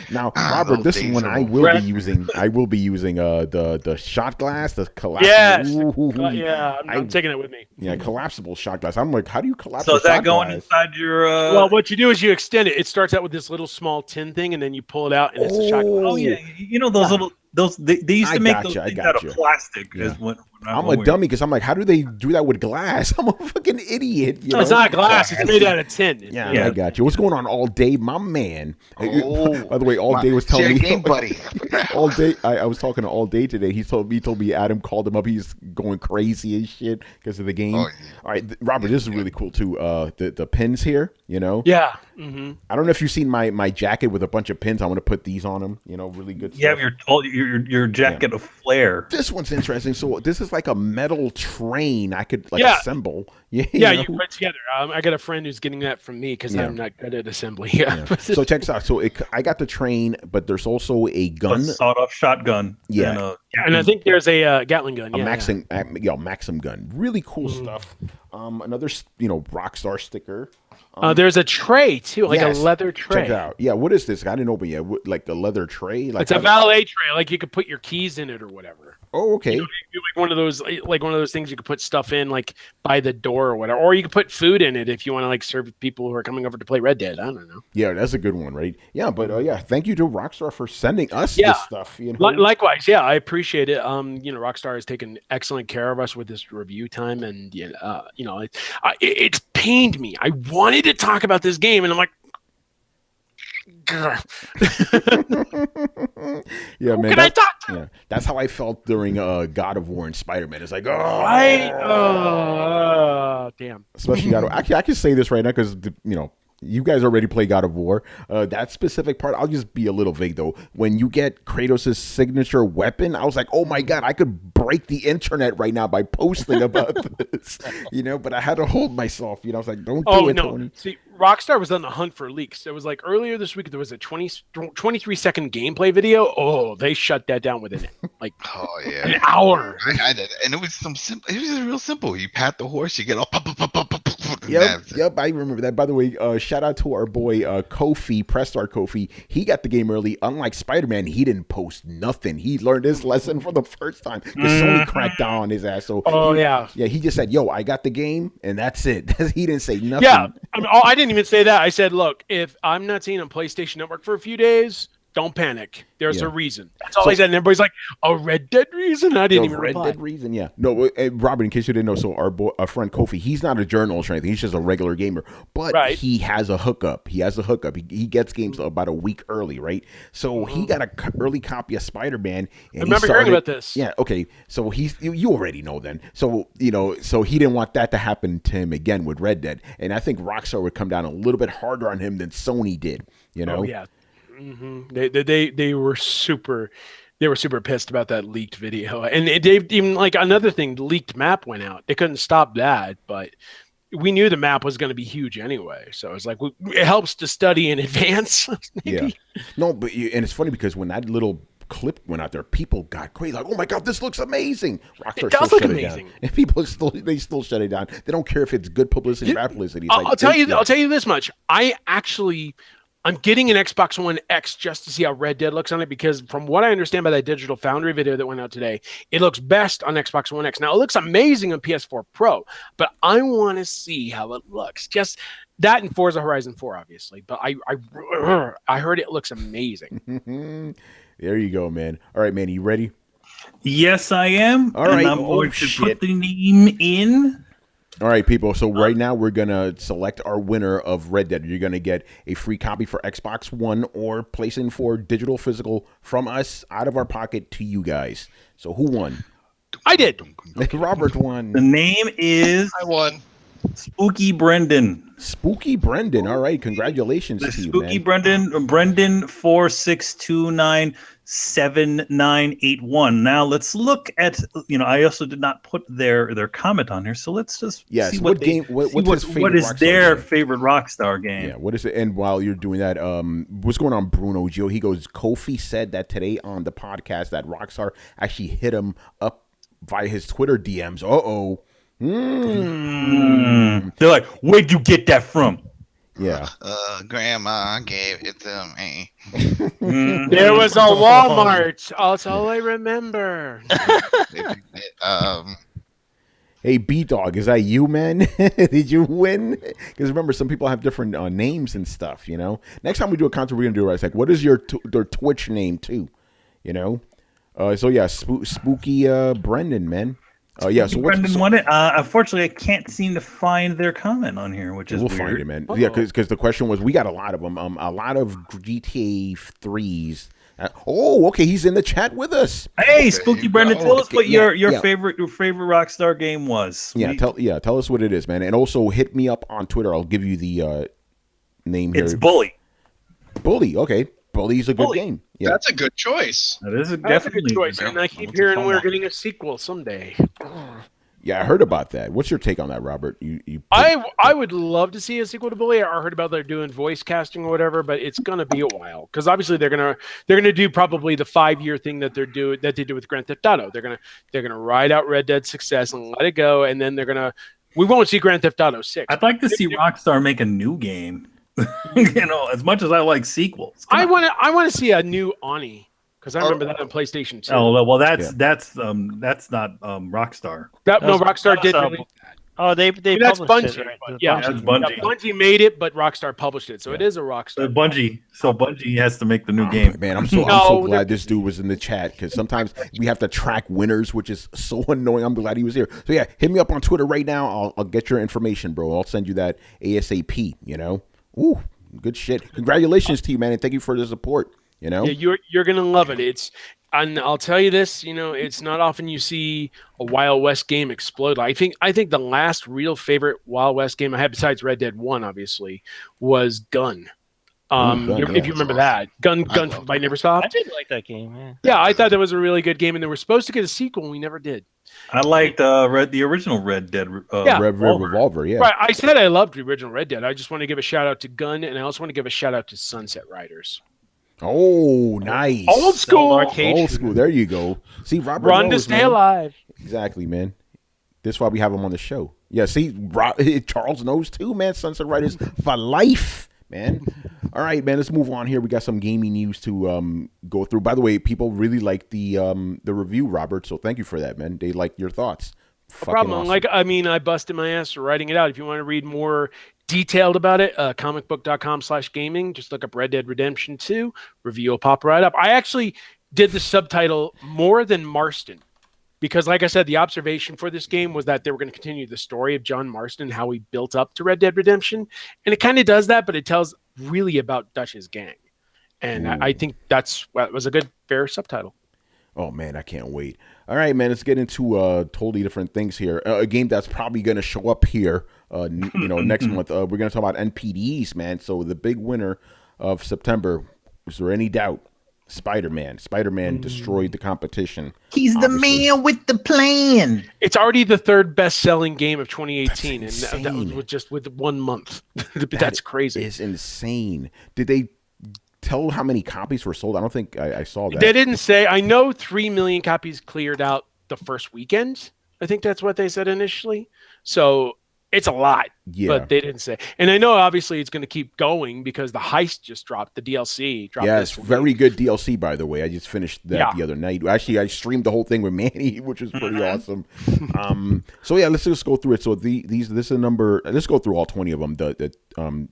Now, Robert, this is one I will be using. I will be using the shot glass, the collapsible. Yes. I'm taking it with me. Yeah, collapsible shot glass. I'm like, how do you collapse? So is that going inside your? Well, what you do is you extend it. It starts out with this little small tin thing, and then you pull it out, and it's a shot glass. Oh yeah, those little. They used to make those things out of plastic. Yeah. I'm a dummy because I'm like, how do they do that with glass? I'm a fucking idiot. It's not glass. It's made out of tin. Yeah, I got you. What's going on all day, my man? By the way, all day was telling me. Game buddy. All day, I was talking to all day today. He told me Adam called him up. He's going crazy and shit because of the game. Oh, yeah. All right, Robert, this is really cool too. The pins here, Yeah. Mm-hmm. I don't know if you've seen my jacket with a bunch of pins. I want to put these on them. Really good stuff. You have your jacket of flair. This one's interesting. So this is like a metal train I could assemble. Yeah, you put it together. I got a friend who's getting that from me because I'm not good at assembly. Yeah. So check this out. So I got the train, but there's also a gun, a sawed-off shotgun. Yeah, and I think there's a Gatling gun. Maxim gun. Really cool stuff. Another Rockstar sticker. There's a tray too, like a leather tray. Check it out. Yeah, what is this? I didn't open it yet. Like the leather tray. It's a valet tray. Like you could put your keys in it or whatever. Oh, okay. Like one of those things you could put stuff in, like by the door or whatever, or you could put food in it if you want to like serve people who are coming over to play Red Dead. I don't know. Yeah, that's a good one, right? Yeah, but thank you to Rockstar for sending us this stuff. Likewise, I appreciate it. Rockstar has taken excellent care of us with this review time, and it's pained me. I wanted to talk about this game, and I'm like. Yeah, man. Can I talk to? Yeah, that's how I felt during God of War and Spider-Man. It's like, damn. Especially I can say this right now because You guys already play God of War. That specific part, I'll just be a little vague though. When you get Kratos' signature weapon, I was like, oh my God, I could break the internet right now by posting about this, but I had to hold myself. I was like, don't do it, Tony. See, Rockstar was on the hunt for leaks. It was like earlier this week, there was a 23-second gameplay video. Oh, they shut that down within an hour. I did, and it was simple. It was real simple. You pat the horse, you get all pop. Yep, I remember that. By the way, shout out to our boy Kofi, Prestar Kofi. He got the game early. Unlike Spider-Man, he didn't post nothing. He learned his lesson for the first time because Sony cracked down on his ass. So he just said, "Yo, I got the game," and that's it. He didn't say nothing. Yeah, I didn't even say that. I said, "Look, if I'm not seeing on PlayStation Network for a few days, don't panic. There's a reason." That's all I said. And everybody's like, "A Red Dead reason?" I didn't even reply. Red Dead reason, yeah. No, Robert, in case you didn't know, so our friend Kofi, he's not a journalist or anything. He's just a regular gamer. But he has a hookup. He He gets games about a week early, right? So he got an early copy of Spider-Man. I remember hearing about this. Yeah, okay. So you already know then. So, so he didn't want that to happen to him again with Red Dead. And I think Rockstar would come down a little bit harder on him than Sony did, Oh, yeah. Mm-hmm. They were super pissed about that leaked video, and they even another thing, the leaked map went out. They couldn't stop that, but we knew the map was going to be huge anyway. So it's like it helps to study in advance. Maybe. Yeah, no, but and it's funny because when that little clip went out there, people got crazy, like, "Oh my God, this looks amazing!" Rockstar it does look amazing, and people still shut it down. They don't care if it's good publicity, bad publicity. I'll tell you this much: I'm getting an Xbox One X just to see how Red Dead looks on it, because from what I understand by that Digital Foundry video that went out today, it looks best on Xbox One X. Now, it looks amazing on PS4 Pro, but I want to see how it looks. Just that and Forza Horizon 4, obviously. But I heard it looks amazing. There you go, man. All right, man, you ready? Yes, I am. All right. And I'm going to put the name in. All right, people. So right now we're going to select our winner of Red Dead. You're going to get a free copy for Xbox One or PlayStation 4 digital physical from us out of our pocket to you guys. So who won? I did. Robert won. The name is I won. Spooky Brendan. Spooky Brendan. All right. Congratulations to you, Spooky man. Brendan 46297981. Now let's look at, I also did not put their comment on here, so let's just see what is their favorite Rockstar game. Yeah, what is it? And while you're doing that, what's going on, Bruno Gio? He goes, Kofi said that today on the podcast that Rockstar actually hit him up via his Twitter DMs. They're like, where'd you get that from? Yeah. Grandma gave it to me. There was a Walmart. That's all I remember. Hey, B-Dog, is that you, man? Did you win? Because remember, some people have different names and stuff, Next time we do a concert, we're going to do it right. It's like, what is their Twitch name, too? So, yeah, Spooky Brendan, man. So Brendan won it. Unfortunately, I can't seem to find their comment on here, which is weird. We'll find it, man. Yeah, because the question was, we got a lot of them. A lot of GTA 3s. Okay, he's in the chat with us. Hey, Spooky Brendan, tell us what your favorite Rockstar game was. Tell us what it is, man. And also hit me up on Twitter. I'll give you the name here. It's Bully. Bully, okay. Bully's a good game. Yeah. That's a good choice. That is definitely a good choice. And I keep hearing we're getting a sequel someday. Yeah, I heard about that. What's your take on that, Robert? I would love to see a sequel to Bully. I heard about they're doing voice casting or whatever, but it's gonna be a while because obviously they're gonna do probably the 5-year thing that they did with Grand Theft Auto. They're gonna ride out Red Dead's success and let it go, and then we won't see Grand Theft Auto 6. I'd like to see Rockstar make a new game. As much as I like sequels, I want to see a new Ani because I remember that on PlayStation 2. Oh well, that's not Rockstar. Rockstar did release that. Oh, they that's published Bungie. it, right? Yeah, that's Bungie. Yeah, Bungie made it, but Rockstar published it, so it is a Rockstar. Bungie has to make the new game. Man, I'm so glad this dude was in the chat because sometimes we have to track winners, which is so annoying. I'm glad he was here. So yeah, hit me up on Twitter right now. I'll get your information, bro. I'll send you that ASAP. Ooh, good shit. Congratulations to you, man, and thank you for the support. Yeah, you're gonna love it. And I'll tell you this, it's not often you see a Wild West game explode. I think the last real favorite Wild West game I had, besides Red Dead 1, obviously, was Gun. Gun, If you remember that. Gun by Neversoft. I did like that game, man. Yeah, I thought that was a really good game, and they were supposed to get a sequel, and we never did. I liked the original Red Dead. Yeah. Red Revolver, yeah. Right, I said I loved the original Red Dead. I just want to give a shout out to Gun, and I also want to give a shout out to Sunset Riders. Oh, nice. Old school. Arcade. Old school. There you go. See, Robert Run to knows, stay man. alive. Exactly, man. That's why we have him on the show. Yeah, see, Charles knows too, man. Sunset Riders for life, man. All right, man. Let's move on here. We got some gaming news to go through. By the way, people really like the review, Robert. So thank you for that, man. They like your thoughts. No problem. Awesome. I busted my ass for writing it out. If you want to read more detailed about it, comicbook.com/gaming. Just look up Red Dead Redemption 2. Review will pop right up. I actually did the subtitle more than Marston because, like I said, the observation for this game was that they were going to continue the story of John Marston and how he built up to Red Dead Redemption. And it kind of does that, but it tells really about Dutch's gang. And I think that was a good, fair subtitle. Oh, man, I can't wait. All right, man, let's get into totally different things here. A game that's probably going to show up here, next month. We're going to talk about NPDs, man. So the big winner of September, is there any doubt? Spider-Man. Spider-Man destroyed the competition. He's obviously. the man with the plan. It's already the third best-selling game of 2018, and That's that insane. was just with 1 month. That's crazy. It's insane. Did they tell how many copies were sold? I don't think I saw that. They didn't say. I know 3 million copies cleared out the first weekend. I think that's what they said initially. So it's a lot, but they didn't say. And I know obviously it's going to keep going because the heist just dropped. The DLC dropped. Yes, this very week. good DLC, by the way. I just finished that the other night. Actually, I streamed the whole thing with Manny, which was pretty awesome. So yeah, let's just go through it. So this is a number. Let's go through all 20 of them. The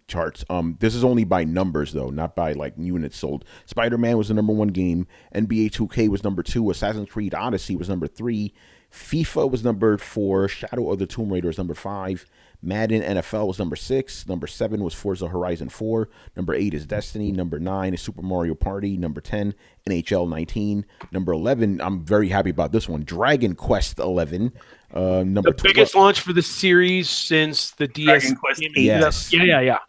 charts. This is only by numbers though, not by like units sold. Spider-Man was the number 1 game. NBA 2K was number 2. Assassin's Creed Odyssey was number 3. FIFA was number 4. Shadow of the Tomb Raider was number 5. Madden NFL was number 6. Number 7 was Forza Horizon 4. Number 8 is Destiny. Number 9 is Super Mario Party. Number 10, NHL 19. Number 11, I'm very happy about this one, Dragon Quest 11. Number The biggest launch for the series since the DS. Dragon Quest 8. Yes. Yeah.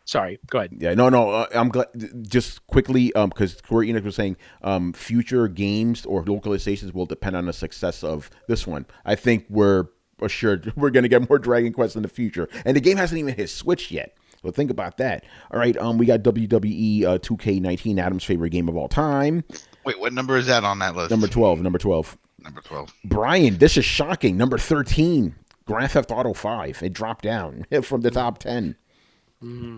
Sorry, go ahead. Yeah, no. I'm glad. Just quickly, because Square Enix was saying future games or localizations will depend on the success of this one. I think we're assured we're going to get more Dragon Quest in the future, and the game hasn't even hit Switch yet. So think about that. All right, we got WWE 2K19, Adam's favorite game of all time. Wait, what number is that on that list? Number 12. Number 12. Brian, this is shocking. Number 13, Grand Theft Auto 5. It dropped down from the top 10. Mm-hmm.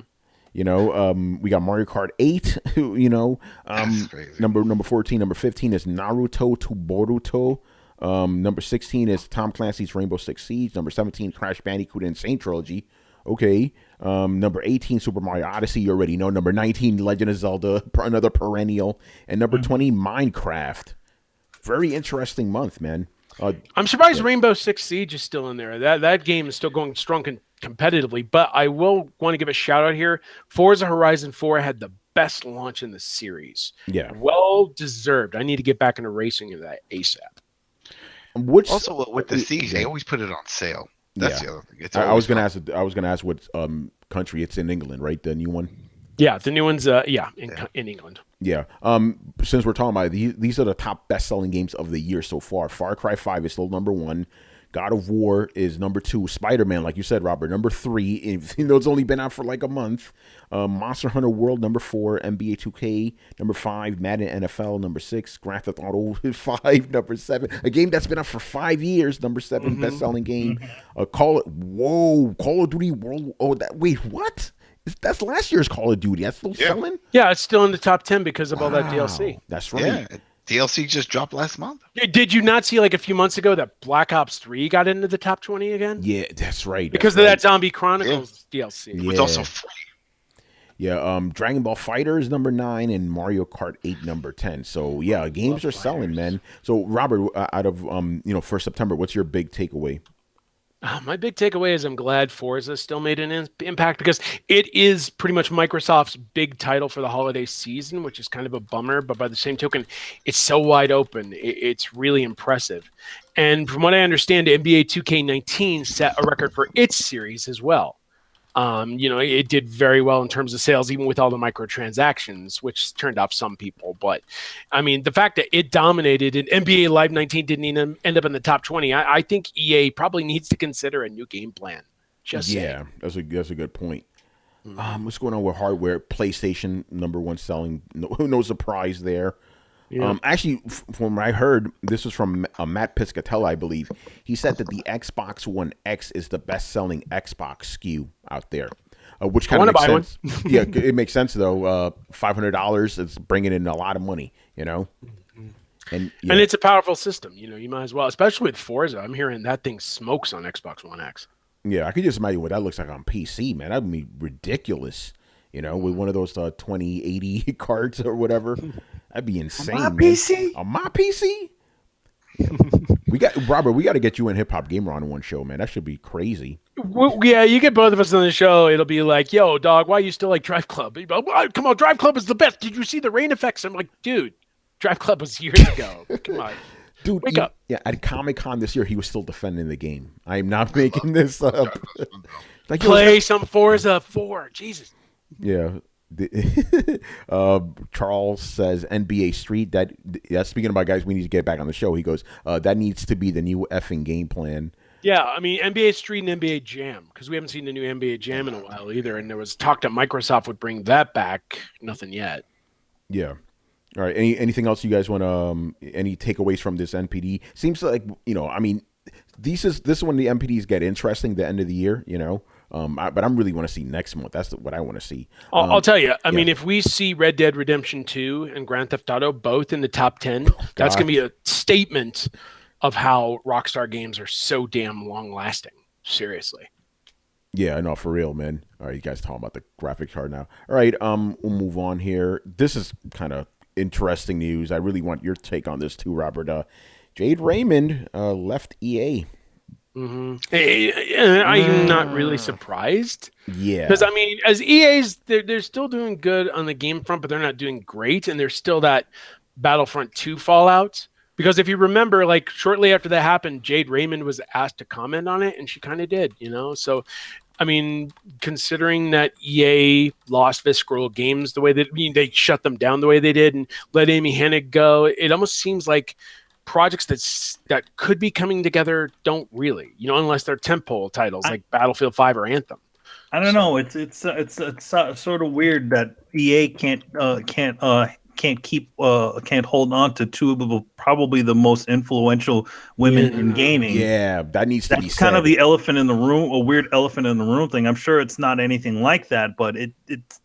We got Mario Kart 8. That's crazy. Number 14, number 15 is Naruto to Boruto. Number 16 is Tom Clancy's Rainbow Six Siege. Number 17, Crash Bandicoot Insane Trilogy. Okay. Number 18, Super Mario Odyssey. You already know. Number 19, Legend of Zelda, another perennial. And number 20, Minecraft. Very interesting month, man. I'm surprised Rainbow Six Siege is still in there. That game is still going strong competitively, but I will want to give a shout out here. Forza Horizon 4 had the best launch in the series. Yeah. Well deserved. I need to get back into racing in that ASAP. Also, with the Siege, they always put it on sale. That's the other thing. I was gonna ask what country it's in. England, right? The new one. Yeah, the new one's in England. Yeah. Since we're talking about it, these are the top best-selling games of the year so far. Far Cry 5 is still number 1. God of War is number 2. Spider-Man, like you said, Robert, number 3. Even though it's only been out for like a month. Monster Hunter World, number 4. NBA 2K, number 5. Madden NFL, number 6. Grand Theft Auto 5, number 7. A game that's been out for 5 years, number 7 best-selling game. Call of Duty World. Oh, wait, what? That's last year's Call of Duty. That's still selling? Yeah, it's still in the top 10 because of all that DLC. That's right. Yeah, DLC just dropped last month. Did you not see like a few months ago that Black Ops 3 got into the top 20 again? Yeah, that's right. Because of that Zombie Chronicles DLC. It was also free. Yeah, Dragon Ball Fighter is number 9 and Mario Kart 8 number 10. So yeah, games are selling, man. So Robert, out of for September, what's your big takeaway? My big takeaway is I'm glad Forza still made an impact because it is pretty much Microsoft's big title for the holiday season, which is kind of a bummer. But by the same token, it's so wide open. It's really impressive. And from what I understand, NBA 2K19 set a record for its series as well. It did very well in terms of sales, even with all the microtransactions, which turned off some people. But I mean, the fact that it dominated and NBA Live 19 didn't even end up in the top 20, I think EA probably needs to consider a new game plan. Just yeah, saying. that's a good point. What's going on with hardware? PlayStation #1 selling, no surprise there. Yeah. Actually, from what I heard, this was from Matt Piscatella, I believe. He said that the Xbox One X is the best-selling Xbox SKU out there, which kind of makes sense. Yeah, it makes sense though. $500 is bringing in a lot of money, And it's a powerful system. You might as well, especially with Forza. I'm hearing that thing smokes on Xbox One X. Yeah, I could just imagine what that looks like on PC, man. That'd be ridiculous. With one of those 2080 cards or whatever. That'd be insane. On my PC? On my PC? We got to get you and Hip Hop Gamer on one show, man. That should be crazy. Well, yeah, you get both of us on the show. It'll be like, yo, dog, why you still like Drive Club? Come on, Drive Club is the best. Did you see the rain effects? I'm like, dude, Drive Club was years ago. Come on. Dude, wake up. Yeah, at Comic-Con this year, he was still defending the game. I am not making this up. Play some Forza 4. Jesus. Yeah. Charles says NBA Street. Speaking about guys, we need to get back on the show. He goes, that needs to be the new effing game plan. Yeah, I mean NBA Street and NBA Jam, because we haven't seen the new NBA Jam in a while either, and there was talk that Microsoft would bring that back. Nothing yet. Yeah. All right. Anything else you guys want to? Any takeaways from this NPD? Seems like this is when the NPDs get interesting. The end of the year, but I really want to see next month. That's what I want to see. I'll tell you. I mean, if we see Red Dead Redemption 2 and Grand Theft Auto both in the top 10, that's going to be a statement of how Rockstar games are so damn long-lasting. Seriously. Yeah, I know, for real, man. All right, you guys talking about the graphic card now. All right, we'll move on here. This is kind of interesting news. I really want your take on this too, Robert. Jade Raymond left EA. Mm-hmm. I'm not really surprised. Yeah, because I mean, as EA's, they're still doing good on the game front, but they're not doing great, and there's still that Battlefront 2 fallout. Because if you remember, like shortly after that happened, Jade Raymond was asked to comment on it, and she kind of did, So, I mean, considering that EA lost Visceral Games the way that they shut them down the way they did and let Amy Hennig go, it almost seems like projects that could be coming together don't really, unless they're tentpole titles like Battlefield 5 or Anthem. I don't know. It's sort of weird that EA can't hold on to two of probably the most influential women in gaming. Yeah, that needs to be said. Kind of the elephant in the room, a weird elephant in the room thing. I'm sure it's not anything like that, but it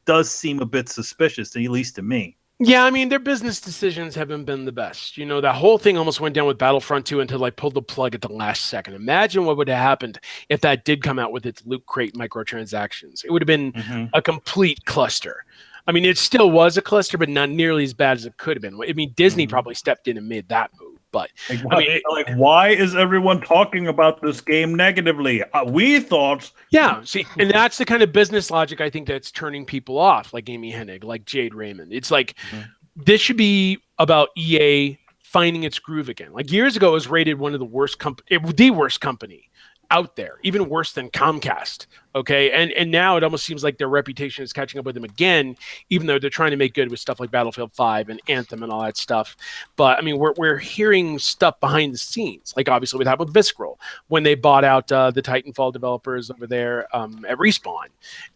does seem a bit suspicious, at least to me. Yeah, I mean, their business decisions haven't been the best. That whole thing almost went down with Battlefront 2 until I pulled the plug at the last second. Imagine what would have happened if that did come out with its Loot Crate microtransactions. It would have been a complete cluster. I mean, it still was a cluster, but not nearly as bad as it could have been. I mean, Disney probably stepped in and made that move. But why is everyone talking about this game negatively? We thought. Yeah, see, and that's the kind of business logic I think that's turning people off, like Amy Hennig, like Jade Raymond. It's like this should be about EA finding its groove again. Like years ago, it was rated one of the worst the worst company out there, even worse than Comcast. Okay, and now it almost seems like their reputation is catching up with them again, even though they're trying to make good with stuff like Battlefield 5 and Anthem and all that stuff. But I mean, we're hearing stuff behind the scenes, like obviously what happened with Visceral when they bought out the Titanfall developers over there at Respawn,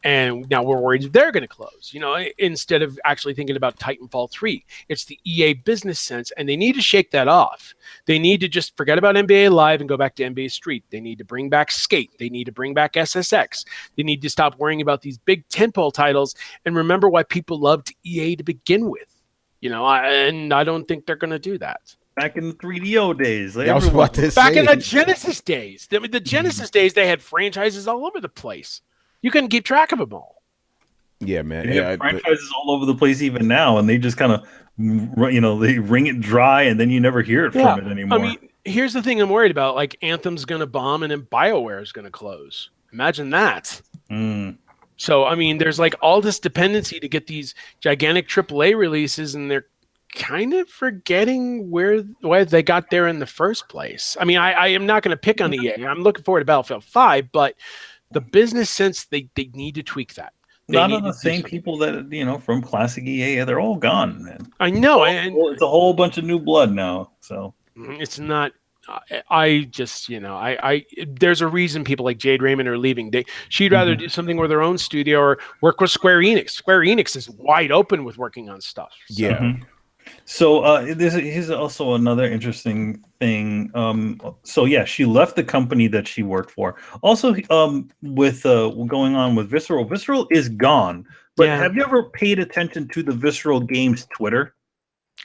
and now we're worried they're going to close. Instead of actually thinking about Titanfall 3, it's the EA business sense, and they need to shake that off. They need to just forget about NBA Live and go back to NBA Street. They need to bring back Skate. They need to bring back SSX. They need to stop worrying about these big tentpole titles and remember why people loved EA to begin with. And I don't think they're going to do that. Back in the 3DO days. I was about to say. Back in the Genesis days. I mean, the Genesis days, they had franchises all over the place. You couldn't keep track of them all. Yeah, man. They have franchises all over the place even now, and they just kind of, they wring it dry, and then you never hear it from it anymore. I mean, here's the thing I'm worried about. Like Anthem's going to bomb and then BioWare is going to close. Imagine that. So, I mean, there's like all this dependency to get these gigantic AAA releases, and they're kind of forgetting why they got there in the first place. I mean, I am not going to pick on EA. I'm looking forward to Battlefield 5, but the business sense, they need to tweak that. A lot of the same people that, from classic EA, they're all gone, man. I know. And it's a whole bunch of new blood now. So it's not, I just, there's a reason people like Jade Raymond are leaving. She'd rather do something with her own studio or work with Square Enix. Square Enix is wide open with working on stuff. So. Yeah. So here's also another interesting thing. So yeah, she left the company that she worked for. Also, with going on with Visceral, Visceral is gone. But have you ever paid attention to the Visceral Games Twitter?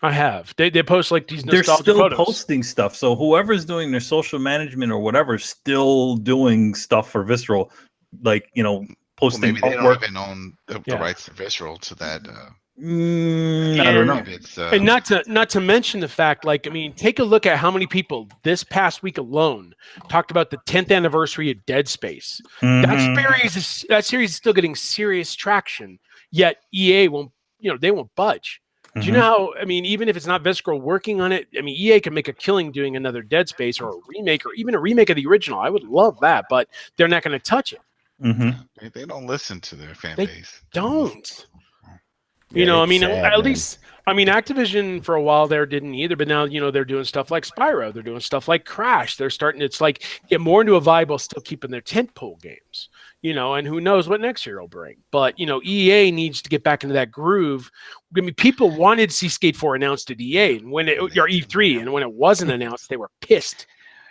I have. They post like these They're nostalgic still photos. posting stuff. So whoever's doing their social management or whatever is still doing stuff for Visceral, like posting. Well, maybe they don't even own the rights to Visceral to that. I don't know. And not to mention the fact, like, I mean, take a look at how many people this past week alone talked about the 10th anniversary of Dead Space. That series is still getting serious traction. Yet EA won't, they won't budge. Do you know how? I mean, even if it's not Visceral working on it, I mean, EA can make a killing doing another Dead Space or a remake or even a remake of the original. I would love that, but they're not going to touch it. They don't listen to their fan base. Don't. I mean, at least, I mean, Activision for a while there didn't either, but now, they're doing stuff like Spyro. They're doing stuff like Crash. They're starting, it's like, get more into a vibe while still keeping their tentpole games, and who knows what next year will bring. But, EA needs to get back into that groove. I mean, people wanted to see Skate 4 announced at EA and or E3, and when it wasn't announced, they were pissed.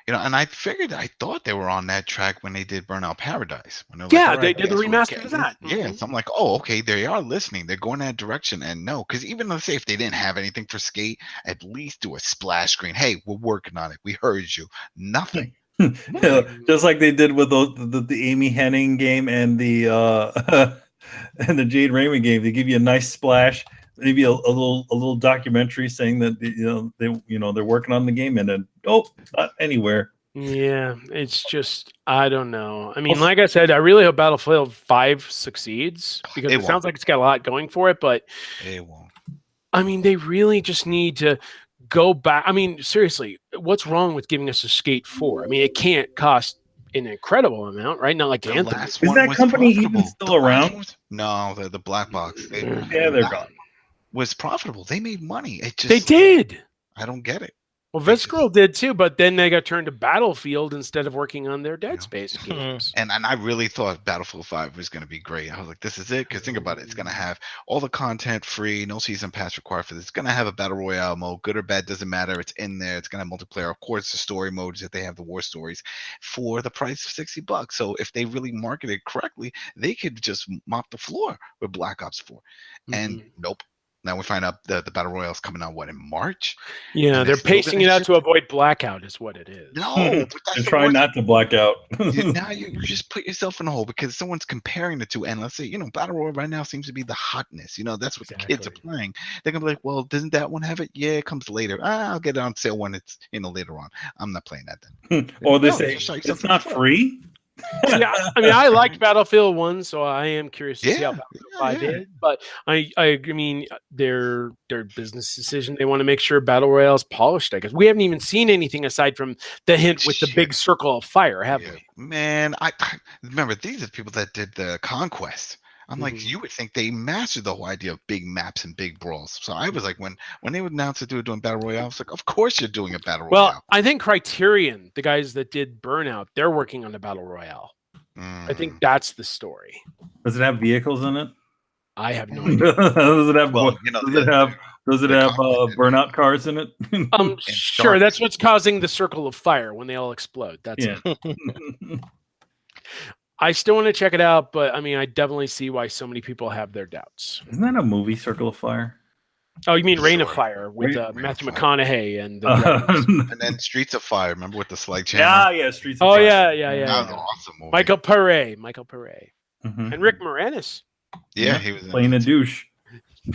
And I thought they were on that track when they did Burnout Paradise. They did the remaster of that. Yeah, so I'm like, oh, okay, they are listening. They're going that direction. And no, because even let's say if they didn't have anything for Skate, at least do a splash screen. Hey, we're working on it. We heard you. Nothing. Just like they did with the Amy Hennig game and the and the Jade Raymond game. They give you a nice splash. Maybe a little documentary saying that they're working on the game, and then not anywhere. Yeah, it's just I don't know. I mean, like I said, I really hope Battlefield 5 succeeds because it sounds like it's got a lot going for it. But it won't. I mean, they really just need to go back. I mean, seriously, what's wrong with giving us a Skate 4? I mean, it can't cost an incredible amount, right? Not like Anthem. Is that company even still around? No, the Black Box. They're gone. Was profitable. They made money. They did. I don't get it. Well, Visceral did too, but then they got turned to Battlefield instead of working on their Dead Space games. And I really thought Battlefield 5 was going to be great. I was like, this is it. Because think about it. It's going to have all the content free, no season pass required for this. It's going to have a Battle Royale mode. Good or bad, doesn't matter. It's in there. It's going to have multiplayer. Of course, the story modes that they have, the war stories, for the price of $60. So if they really market it correctly, they could just mop the floor with Black Ops 4. And nope. Now we find out the Battle Royale is coming out, in March? Yeah, they're pacing it out to avoid blackout is what it is. No. And try not to black out. Now you just put yourself in a hole because someone's comparing the two. And let's say, Battle Royale right now seems to be the hotness. That's what the kids are playing. They're going to be like, well, doesn't that one have it? Yeah, it comes later. I'll get it on sale when it's, later on. I'm not playing that then. Or they say, it's not free? Yeah, I mean, I liked Battlefield 1, so I am curious to see how Battlefield 5 did. But I mean, their business decision, they want to make sure Battle Royale is polished, I guess. We haven't even seen anything aside from the hint with the big circle of fire, have we? Man, I remember these are people that did the Conquest. I'm like, you would think they mastered the whole idea of big maps and big brawls. So I was like, when they would announce that they were doing Battle Royale, I was like, of course you're doing a Battle Royale. Well, I think Criterion, the guys that did Burnout, they're working on a Battle Royale. I think that's the story. Does it have vehicles in it? I have no idea. Does it have burnout cars in it? Sure. That's what's causing the circle of fire when they all explode. That's it. I still want to check it out, but I mean, I definitely see why so many people have their doubts. Isn't that a movie, Circle of Fire? Oh, you mean Reign of Fire with Matthew McConaughey and and then Streets of Fire. Remember with the sledgehammer? Yeah, Streets of Fire. Yeah. That was an awesome movie. Michael Pare, and Rick Moranis. Yeah, he was playing a douche.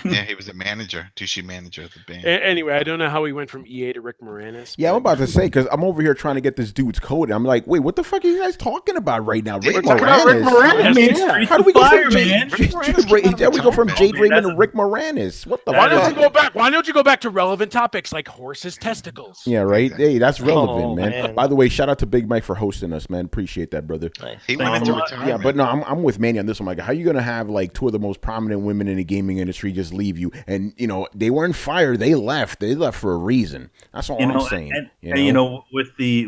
Yeah, he was a manager, douchey manager of the band. Anyway, I don't know how we went from EA to Rick Moranis. Yeah, I'm but- about to say, because I'm over here trying to get this dude's code. And I'm like, wait, what the fuck are you guys talking about right now? Rick We're talking about Rick Moranis. Yeah. How do we go Fire, from man. Jade Man, Raymond that's to Rick Moranis? What the Why don't fuck? you go back? Why don't you go back to relevant topics like horses' testicles? Yeah, right. Hey, that's relevant, Oh, man. man. By the way, shout out to Big Mike for hosting us, man. Appreciate that, brother. Nice. He Thanks went a into lot. retirement. Yeah, but no, I'm with Manny on this one. Like, how you gonna have like two of the most prominent women in the gaming industry just leave you? And they weren't fired; they left. They left for a reason. That's all I'm saying. And with the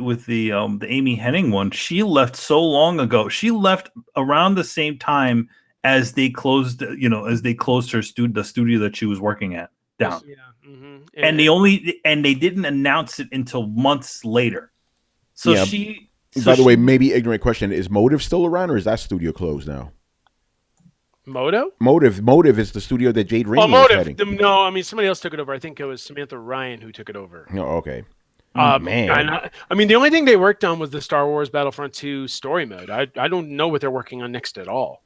Amy Hennig one, she left so long ago. She left around the same time as they closed, her the studio that she was working at down. Yeah. Mm-hmm. And they didn't announce it until months later. So Yeah. By the way, maybe ignorant question: is Motive still around, or is that studio closed now? Moto? Motive is the studio that Jade Oh, Raymond is Motive. heading. No, I mean somebody else took it over. I think it was Samantha Ryan who took it over. Oh, okay. Man, I mean the only thing they worked on was the Star Wars Battlefront 2 story mode. I don't know what they're working on next at all.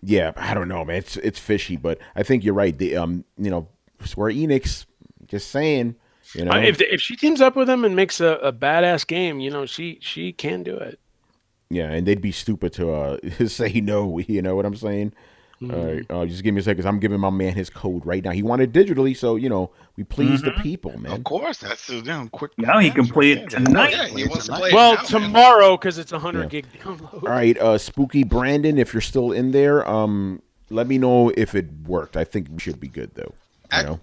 Yeah, I don't know, man. It's fishy, but I think you're right. The Square Enix, just saying, If she teams up with them and makes a badass game, she can do it. yeah, and they'd be stupid to say no. You know what I'm saying? All right, just give me a second. 'Cause I'm giving my man his code right now. He wanted digitally, so we please the people, man. Of course, that's quick. Now he can play it tonight. Yeah, he wants to play it Well, now, man. tomorrow because it's a 100 gig download. All right, Spooky Brandon, if you're still in there, let me know if it worked. I think we should be good though.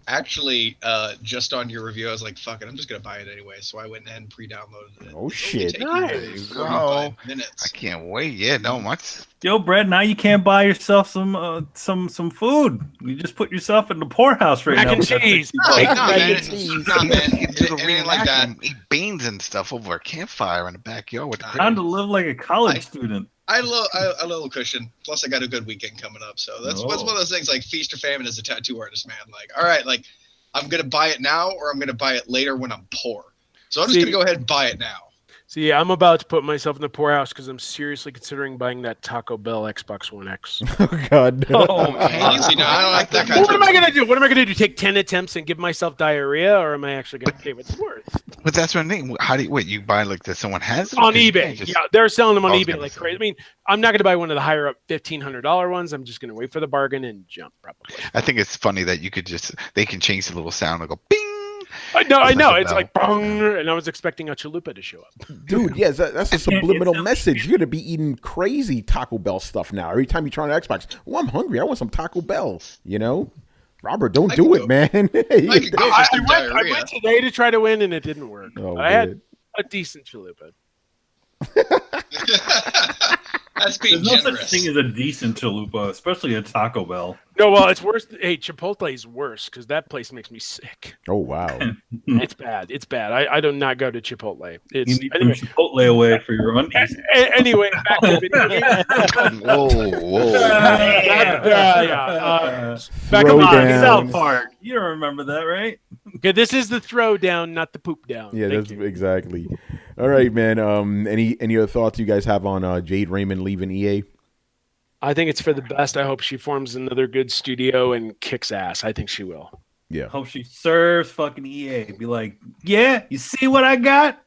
Actually, just on your review, I was like, "Fuck it, I'm just gonna buy it anyway." So I went and pre-downloaded it. Oh, It's shit. only taking Nice. 45 I minutes. can't wait. Yeah, no, much. Yo, Brad, now you can't buy yourself some food. You just put yourself in the poorhouse right Mac now. and with that cheese. 60 No, bucks. no, Mac man, and cheese. no, man, Do the it ain't like that. reenactment, eat beans and stuff over a campfire in the backyard with the Time to live like a college I- student. I love a little cushion. Plus, I got a good weekend coming up, so that's one of those things. Like feast or famine as a tattoo artist, man. Like, all right, like I'm gonna buy it now, or I'm gonna buy it later when I'm poor. So I'm just gonna go ahead and buy it now. See, I'm about to put myself in the poorhouse because I'm seriously considering buying that Taco Bell Xbox One X. Oh God. Oh, man. Easy now. I don't like that kind What of. am I gonna do? What am I gonna do? Take 10 attempts and give myself diarrhea, or am I actually gonna pay what it's worth? But that's what I mean. How do you buy like that? Someone has it? On Because you eBay, can't just- yeah, they're selling them on I was eBay gonna like say. crazy. I mean, I'm not gonna buy one of the higher up $1,500 ones. I'm just gonna wait for the bargain and jump probably. I think it's funny that they can change the little sound and go bing. I know. It's like a It's bell. like bong, and I was expecting a chalupa to show up. Dude, yes, that's a subliminal it's- message. You're gonna be eating crazy Taco Bell stuff now. Every time you turn on Xbox, I'm hungry. I want some Taco Bell. Robert, don't I do can it, go- man. I could go for some I diarrhea. went today to try to win, and it didn't work. Oh, I had man. a decent chalupa. That's being There's no generous. such thing as a decent chalupa, especially at Taco Bell. No, well, it's worse. Hey, Chipotle is worse because that place makes me sick. Oh wow. It's bad. It's bad. I do not go to Chipotle. You It's need anyway. some Chipotle away for your undies. Anyway, back to video games. Whoa. Back Throw on down. South Park. You don't remember that, right? Okay, this is the throwdown, not the poop down. Yeah, Thank that's you. exactly. All right, man. Any other thoughts you guys have on Jade Raymond leaving E EA? I think it's for the best. I hope she forms another good studio and kicks ass. I think she will. Yeah. Hope she serves fucking EA. Be like, yeah, you see what I got?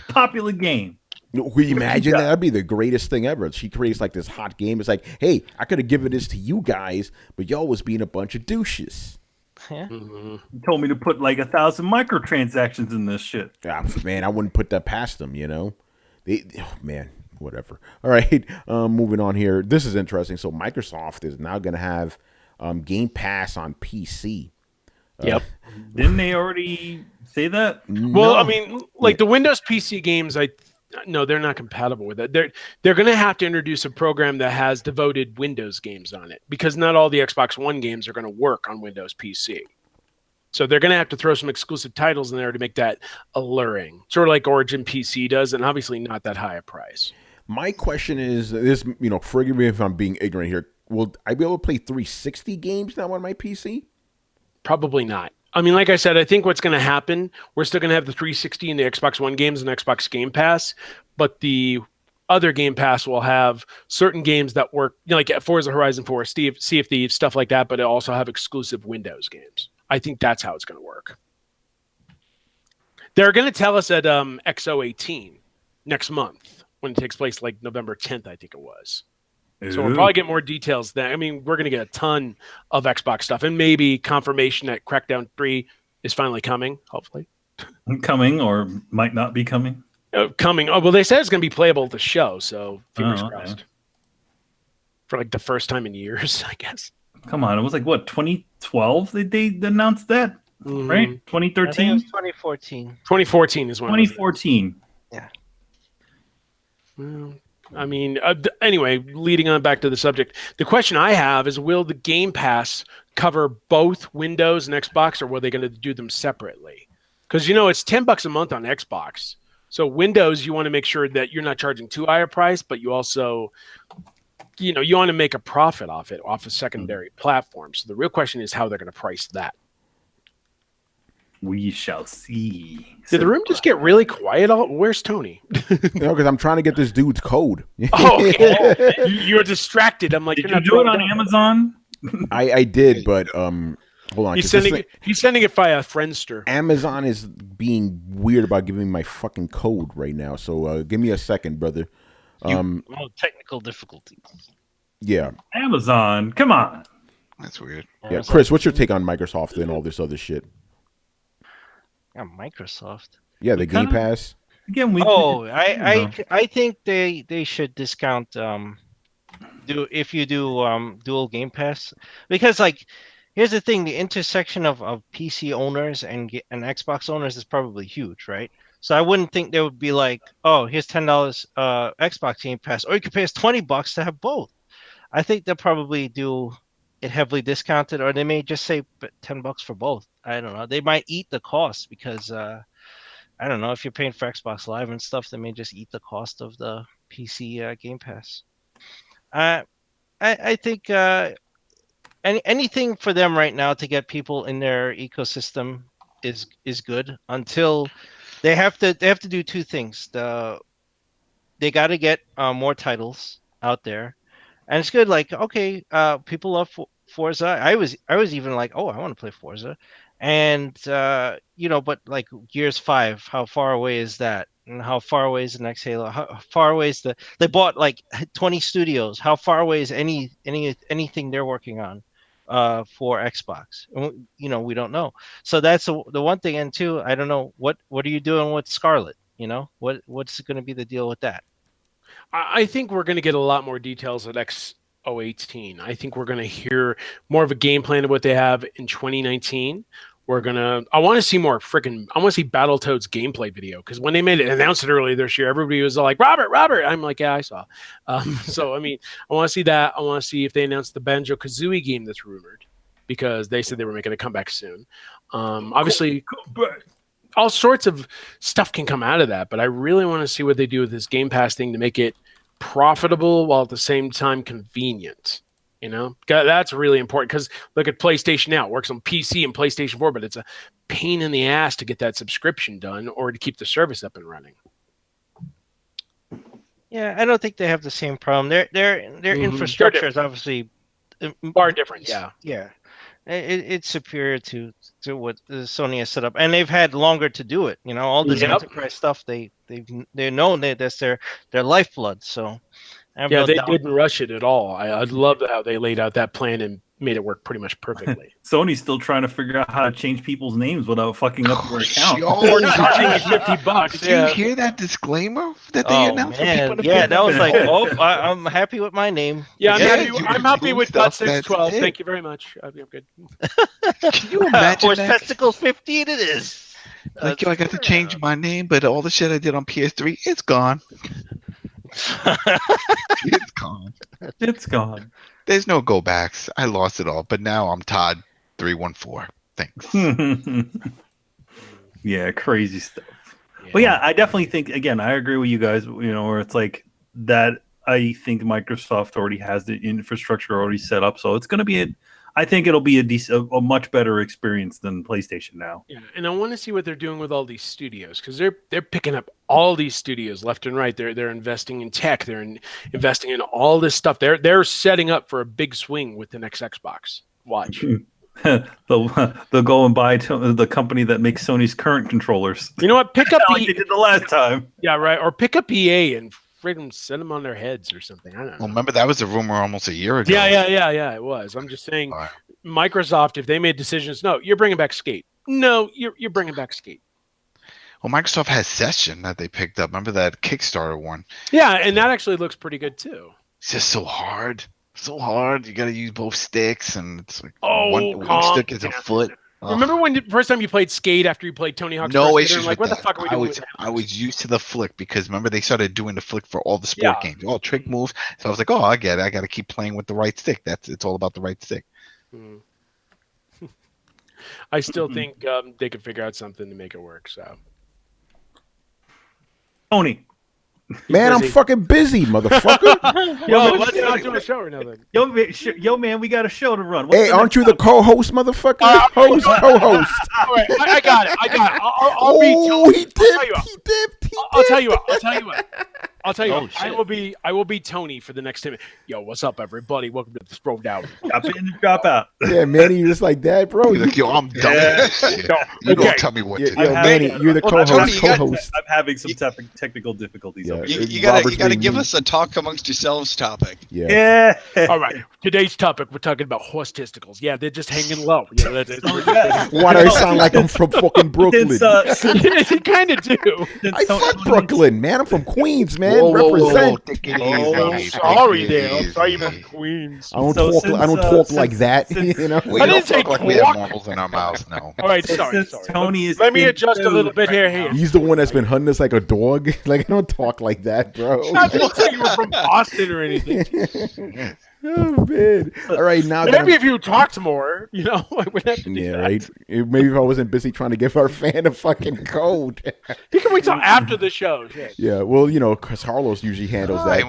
Popular game. Can you imagine that? That'd be the greatest thing ever. She creates like this hot game. It's like, hey, I could have given this to you guys, but y'all was being a bunch of douches. Yeah. You told me to put like 1,000 microtransactions in this shit. Ah, man, I wouldn't put that past them, man, whatever. All right, moving on here. This is interesting. So Microsoft is now going to have Game Pass on PC. Yep. Didn't they already say that? Well, I mean, like the Windows PC games, no, they're not compatible with it. They're going to have to introduce a program that has devoted Windows games on it because not all the Xbox One games are going to work on Windows PC. So they're going to have to throw some exclusive titles in there to make that alluring, sort of like Origin PC does, and obviously not that high a price. My question is this, forgive me if I'm being ignorant here. Will I be able to play 360 games now on my PC? Probably not. I mean, like I said, I think what's going to happen, we're still going to have the 360 and the Xbox One games and Xbox Game Pass, but the other Game Pass will have certain games that work, like Forza Horizon 4, Sea of Thieves, stuff like that, but it also have exclusive Windows games. I think that's how it's going to work. They're going to tell us at XO18 next month when it takes place, like November 10th, I think it was. So we'll probably get more details then. I mean, we're going to get a ton of Xbox stuff and maybe confirmation that Crackdown 3 is finally coming, hopefully. Coming or might not be coming. Coming. Oh, well, they said it's going to be playable at the show, so fingers crossed. For like the first time in years, I guess. Come on, it was like what 2012 they announced that, right? 2013. I think it was 2014. 2014 is when. 2014. Yeah. Well, I mean, anyway, leading on back to the subject, the question I have is: will the Game Pass cover both Windows and Xbox, or were they going to do them separately? Because it's $10 a month on Xbox. So Windows, you want to make sure that you're not charging too high a price, but you also, you want to make a profit off it, off a secondary platform. So the real question is how they're going to price that. We shall see. Did the room just get really quiet? Where's Tony? Because I'm trying to get this dude's code. Okay. You're distracted. I'm like, did you do it on Amazon? I did, but hold on. He's sending it via Friendster. Amazon is being weird about giving me my fucking code right now. So give me a second, brother. Technical difficulties. Yeah. Amazon, come on. That's weird. Yeah, Chris, what's your take on Microsoft and all this other shit? Yeah, Microsoft. Yeah, the Game Pass. Again, I think they should discount if you do dual Game Pass, because like here's the thing, the intersection of PC owners and Xbox owners is probably huge, right? So I wouldn't think they would be like, oh, here's $10 Xbox Game Pass, or you could pay us $20 to have both. I think they'll probably do it heavily discounted, or they may just say $10 for both. I don't know. They might eat the cost because I don't know, if you're paying for Xbox Live and stuff, they may just eat the cost of the PC Game Pass. I think anything for them right now to get people in their ecosystem is good until they have to do two things. They got to get more titles out there, and it's good. Like, okay, people love Forza. I was even like, oh, I want to play Forza, and but like Gears 5, how far away is that? And how far away is the next Halo? How far away is they bought like 20 studios. How far away is anything they're working on for Xbox? And, we don't know. So that's the one thing. And two, I don't know what are you doing with Scarlet? What's going to be the deal with that? I think we're going to get a lot more details at XO18. I think we're going to hear more of a game plan of what they have in 2019. I want to see more I want to see Battletoads gameplay video, because when they announced it earlier this year, everybody was like, Robert. I'm like, yeah, I saw. So, I mean, I want to see that. I want to see if they announced the Banjo-Kazooie game that's rumored, because they said they were making a comeback soon. Obviously, all sorts of stuff can come out of that, but I really want to see what they do with this Game Pass thing to make it profitable while at the same time convenient. That's really important, because look at PlayStation now. It works on PC and PlayStation 4, but it's a pain in the ass to get that subscription done or to keep the service up and running. Yeah, I don't think they have the same problem. Their infrastructure is obviously far different. Yeah. It's superior to what Sony has set up, and they've had longer to do it. All this enterprise stuff, they're known that's their lifeblood. So they didn't rush it at all. I love how they laid out that plan and made it work pretty much perfectly. Sony's still trying to figure out how to change people's names without fucking up their account. We're not charging like $50. Did you hear that discllaimer that they announced? Man. Yeah, that was like, I'm happy with my name. Yeah, I'm happy with .612. Thank you very much. I'm good. Can you imagine Horse that? Testicle 15 it is. Like, I got to change my name, but all the shit I did on PS3, it's gone. It's gone. It's gone. There's no go backs. I lost it all, but now I'm Todd 314. Thanks. Yeah, crazy stuff. Yeah. But yeah, I definitely think, again, I agree with you guys, where it's like that. I think Microsoft already has the infrastructure already set up, so it's going to be I think it'll be a much better experience than PlayStation now. Yeah, and I want to see what they're doing with all these studios, because they're picking up all these studios left and right. They're investing in tech. They're investing in all this stuff. They're setting up for a big swing with the next Xbox. Watch. They'll go and buy the company that makes Sony's current controllers. You know what? Pick up like they did the last time. Yeah, right. Or pick up EA and freaking send them on their heads or something. I don't know. Well, remember that was a rumor almost a year ago. Yeah. It was. I'm just saying, Microsoft, if they made decisions, no, you're bringing back Skate. No, you're bringing back Skate. Well, Microsoft has Session that they picked up. Remember that Kickstarter one? Yeah, and that actually looks pretty good too. It's just so hard. So hard. You got to use both sticks, and it's like one stick is a foot. Remember when the first time you played Skate after you played Tony Hawk's? No Pro issues Skater? Like, with what that. the fuck are we doing? I was used to the flick because remember they started doing the flick for all the sport games, all trick moves. So I was like, oh, I get it. I got to keep playing with the right stick. It's all about the right stick. I still think they could figure out something to make it work. So, Tony. Man, I'm fucking busy, motherfucker. Yo, let's not do a show or nothing. Yo, man, we got a show to run. Hey, aren't you the co-host, motherfucker? Co-host. All right, I got it. I'll be. He dipped. I'll tell you what. I will be Tony for the next time. Yo, what's up, everybody? Welcome to the Throwdown. Drop in and drop out. Yeah, Manny, you're just like that, bro. You're like, yo, I'm done with this shit. You don't tell me what to do. Yo, Manny, you're the co-host. I'm having some technical difficulties. Yeah. You gotta give us a talk amongst yourselves topic. Yeah. All right. Today's topic, we're talking about horse testicles. Yeah, they're just hanging low. Yeah, Why do I sound like I'm from fucking Brooklyn? You kind of do. I fuck Brooklyn, man. I'm from Queens, man. Represent. Sorry, there. I'm sorry, you're from Queens. I don't talk like that. You know, we don't talk like we have marbles in our mouths. No. All right, sorry. Tony is. Let me adjust a little bit here. He's the one that's been hunting us like a dog. Like I don't talk like that, bro. I didn't say you were from Boston or anything. Oh man! All right, now maybe if you talked more, I would have to do that. Right. Maybe if I wasn't busy trying to give our fan a fucking code. He can wait till after the show. Yeah, well, because Carlos usually handles that.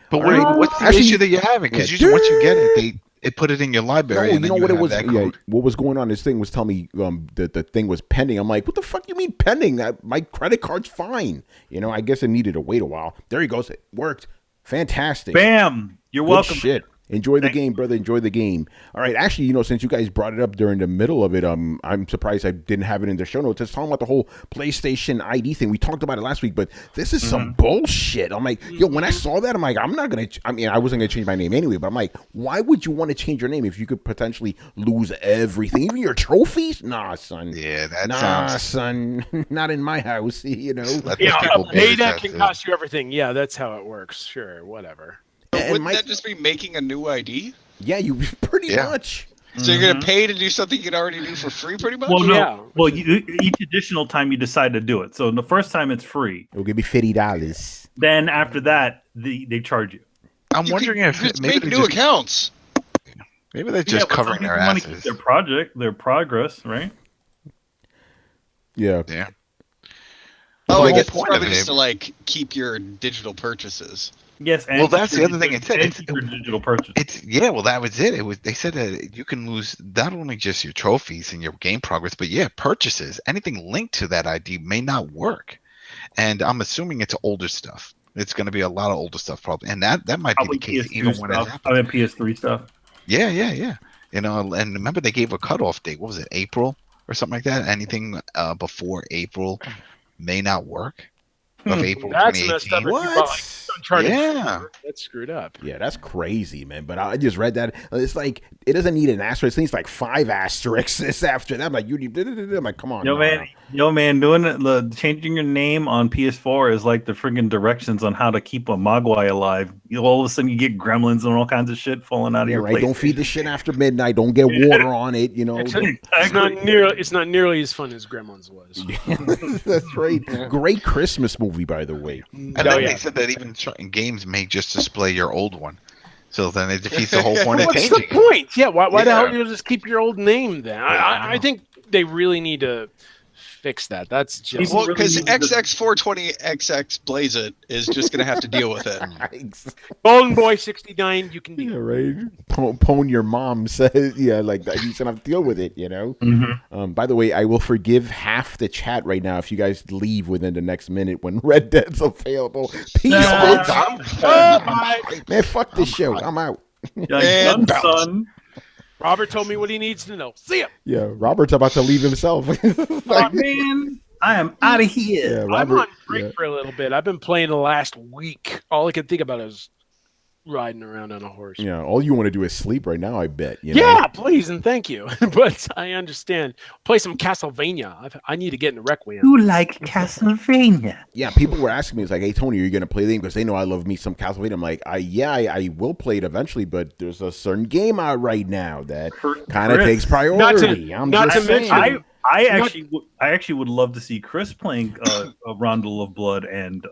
But what's the issue that you're having? Because usually once you get it, they put it in your library. No, you know what it was? Yeah, what was going on? This thing was telling me that the thing was pending. I'm like, what the fuck you mean pending? That my credit card's fine. I guess it needed to wait a while. There he goes. It worked. Fantastic. Bam. You're welcome. Good shit. Enjoy the game, brother. Enjoy the game. All right. Actually, since you guys brought it up during the middle of it, I'm surprised I didn't have it in the show notes. It's talking about the whole PlayStation ID thing. We talked about it last week, but this is some bullshit. I'm like, when I saw that, I'm like, I'm not going to, I wasn't going to change my name anyway, but I'm like, why would you want to change your name if you could potentially lose everything? Even your trophies? Nah, son. Yeah, that son. Not in my house, Yeah, a payday can cost you everything. Yeah, that's how it works. Sure, whatever. Wouldn't that just be making a new ID? Yeah, you pretty much. So you're gonna pay to do something you can already do for free, pretty much? Well, no. Yeah. Well, each additional time you decide to do it. So the first time it's free. It'll give me $50. Then after that, they charge you. I'm wondering if maybe make new accounts. Maybe they're just covering their asses. Their progress, right? Yeah. Yeah. Oh, I guess it's probably just to keep your digital purchases. Yes, well, that's the other thing it said. It's digital purchase. Well, that was it. They said that you can lose not only just your trophies and your game progress, but purchases. Anything linked to that ID may not work, and I'm assuming it's older stuff. It's going to be a lot of older stuff, probably, and that might probably be the case even when it happens. I mean, PS3 stuff. Yeah. And remember they gave a cutoff date. What was it, April or something like that? Anything before April may not work. Of April 2018. What? Yeah, that's screwed up. Yeah, that's crazy, man. But I just read that it's like it doesn't need an asterisk. It needs like 5 asterisks after that. I'm like, I'm like, come on, man, doing changing your name on PS4 is like the friggin' directions on how to keep a Mogwai alive. All of a sudden, you get gremlins and all kinds of shit falling out of your place. Don't feed the shit after midnight. Don't get water on it. It's not nearly as fun as Gremlins was. That's right. Great Christmas movie, by the way. And then they said that even certain games may just display your old one. So then it defeats the whole point of changing. What's the point? Yeah, why the hell do you just keep your old name then? I think they really need to fix that. That's just People Well, really because need to- XX420XX Blaze It is just going to have to deal with it. Golden Boy 69. You can Yeah, deal. right. Pwn your mom says, yeah, like that. He's gonna have to deal with it, you know. Mhm. By the way, I will forgive half the chat right now if you guys leave within the next minute when Red Dead's available. Peace, bitch. Man, fuck this show. I'm out. Yeah, And done, bounce. son. Robert told me what he needs to know. See ya. Yeah, Robert's about to leave himself. Oh, man, I am out of here. Yeah, I'm Robert. on break for a little bit. I've been playing the last week. All I can think about is riding around on a horse. Yeah, all you want to do is sleep right now. I bet. You know? Yeah, please and thank you. But I understand. Play some Castlevania. I need to get into Requiem. You like Castlevania? Yeah, people were asking me, it's like, hey, Tony, are you going to play the game? Because they know I love me some Castlevania. I'm like, I will play it eventually, but there's a certain game out right now that kind of takes priority. not to mention- I actually would love to see Chris playing a Rondel of Blood and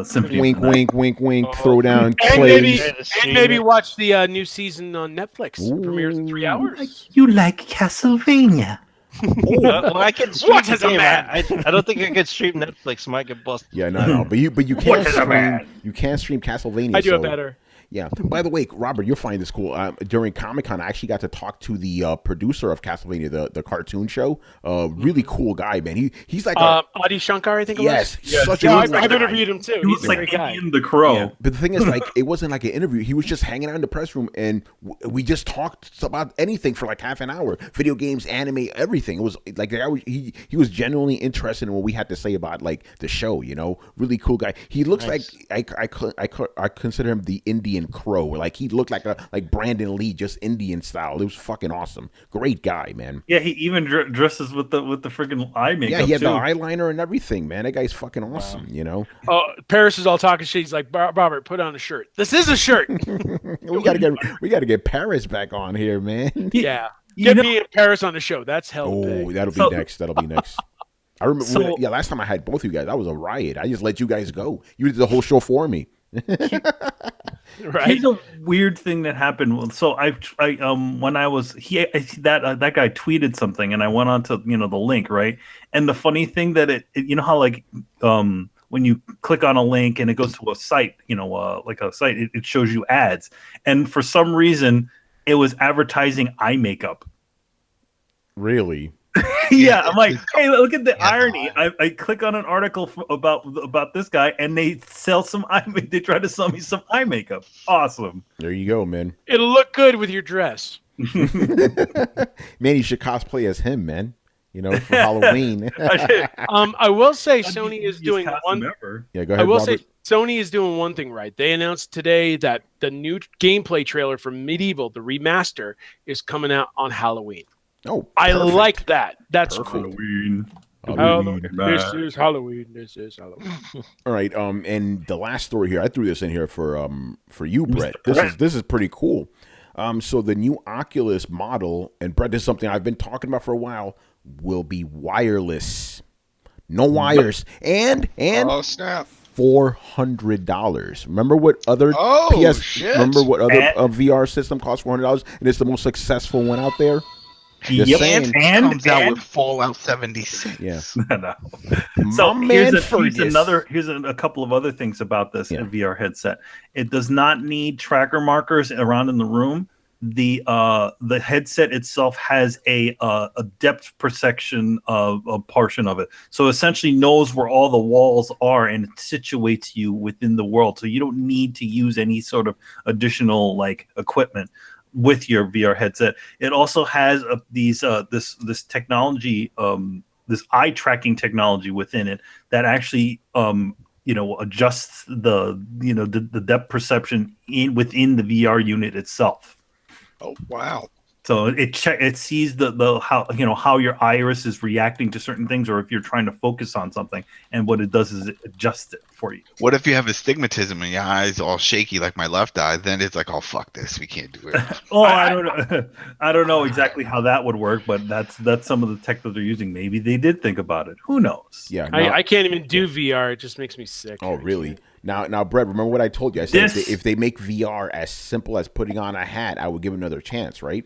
Symphony. wink, of the Night. wink, wink, wink, Oh. throw down, And plays. maybe watch the new season on Netflix. Ooh. Premieres in 3 hours. You like Castlevania? Well, I can stream What the is a game. man? I don't think I can stream Netflix. Might get busted. Yeah, no, but you What can't is a man? stream Castlevania. I do so- it better. Yeah. By the way, Robert, you'll find this cool. During Comic-Con, I actually got to talk to the producer of Castlevania, the cartoon show. Really cool guy, man. He's like Adi Shankar, I think it yes, was. such Yeah, a I've good guy. interviewed him too. He was He's a like great guy. Indian the Crow. Yeah, but the thing is, like, it wasn't like an interview. He was just hanging out in the press room, and we just talked about anything for like half an hour. Video games, anime, everything. It was like he was genuinely interested in what we had to say about like the show. You know, really cool guy. He looks Nice. like I consider him the Indian Crow. Like he looked like Brandon Lee, just Indian style. It was fucking awesome. Great guy, man. Yeah, he even dresses with the freaking eye makeup. Yeah, he had too. the eyeliner and everything, man. That guy's fucking awesome. You know, Paris is all talking shit. He's like, Robert, put on a shirt. This is a shirt. we gotta get Paris back on here, man. Yeah. You Get know- me in Paris on the show. That's hell. Oh, that'll be So- next. That'll be next. I remember. So- Last time I had both of you guys, that was a riot. I just let you guys go. You did the whole show for me. Right. Here's a weird thing that happened. So I when I was that guy tweeted something, and I went on to the link, right? And the funny thing that it you know how like when you click on a link and it goes to a site, like a site, it shows you ads, and for some reason it was advertising eye makeup. Really? Yeah, I'm like, hey, look at the Yeah, irony. I click on an article about this guy, and they sell some eye. They try to sell me some eye makeup. Awesome. There you go, man. It'll look good with your dress. Man, you should cosplay as him, man. For Halloween. I will say Sony is doing one. Yeah, go ahead, I will Robert. say Sony is doing one thing right. They announced today that the new gameplay trailer for Medieval, the remaster, is coming out on Halloween. Oh, I perfect. like that. That's Perfect. cool. Halloween. This is Halloween. This is Halloween. All right. And the last story here, I threw this in here for you, Brett. This is pretty cool. So the new Oculus model, and Brett, this is something I've been talking about for a while, will be wireless. No wires. And Oh snap! $400. Remember what other Oh, shit. Remember what other VR system costs $400, and it's the most successful one out there. Just saying. And comes out with Fallout 76. Yeah. No. My So man here's Fergus. here's a couple of other things about this Yeah. VR headset. It does not need tracker markers around in the room. The headset itself has a depth perception of a portion of it, so essentially knows where all the walls are and it situates you within the world. So you don't need to use any sort of additional like equipment with your VR headset. It also has this technology, this eye tracking technology within it that actually adjusts the depth perception within the VR unit itself. Oh wow! So it sees the how your iris is reacting to certain things, or if you're trying to focus on something, and what it does is it adjusts it for you. What if you have astigmatism and your eyes all shaky like my left eye? Then it's like, oh fuck this, we can't do it. Oh, I don't know. I don't know exactly how that would work, but that's some of the tech that they're using. Maybe they did think about it. Who knows? Yeah. I can't even do VR. It just makes me sick. Oh, really? Now, Brett, remember what I told you? I said This- if they make VR as simple as putting on a hat, I would give it another chance, right?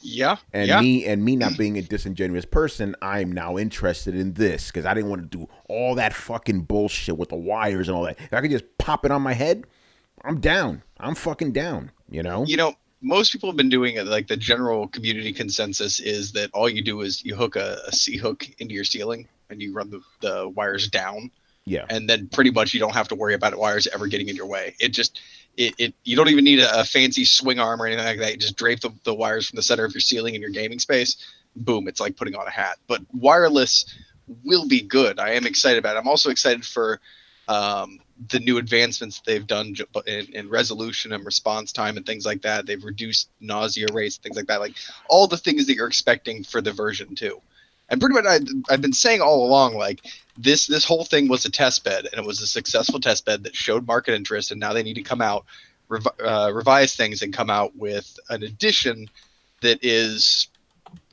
Yeah. And yeah. me not being a disingenuous person, I'm now interested in this because I didn't want to do all that fucking bullshit with the wires and all that. If I could just pop it on my head, I'm down. I'm fucking down. You know. Most people have been doing it. Like the general community consensus is that all you do is you hook a C hook into your ceiling and you run the wires down. Yeah. And then pretty much you don't have to worry about wires ever getting in your way. You don't even need a fancy swing arm or anything like that. You just drape the wires from the center of your ceiling in your gaming space. Boom, it's like putting on a hat. But wireless will be good. I am excited about it. I'm also excited for the new advancements they've done in resolution and response time and things like that. They've reduced nausea rates, things like that. Like all the things that you're expecting for the version 2. And pretty much I've been saying all along, like this whole thing was a test bed, and it was a successful test bed that showed market interest, and now they need to come out, revise things, and come out with an edition that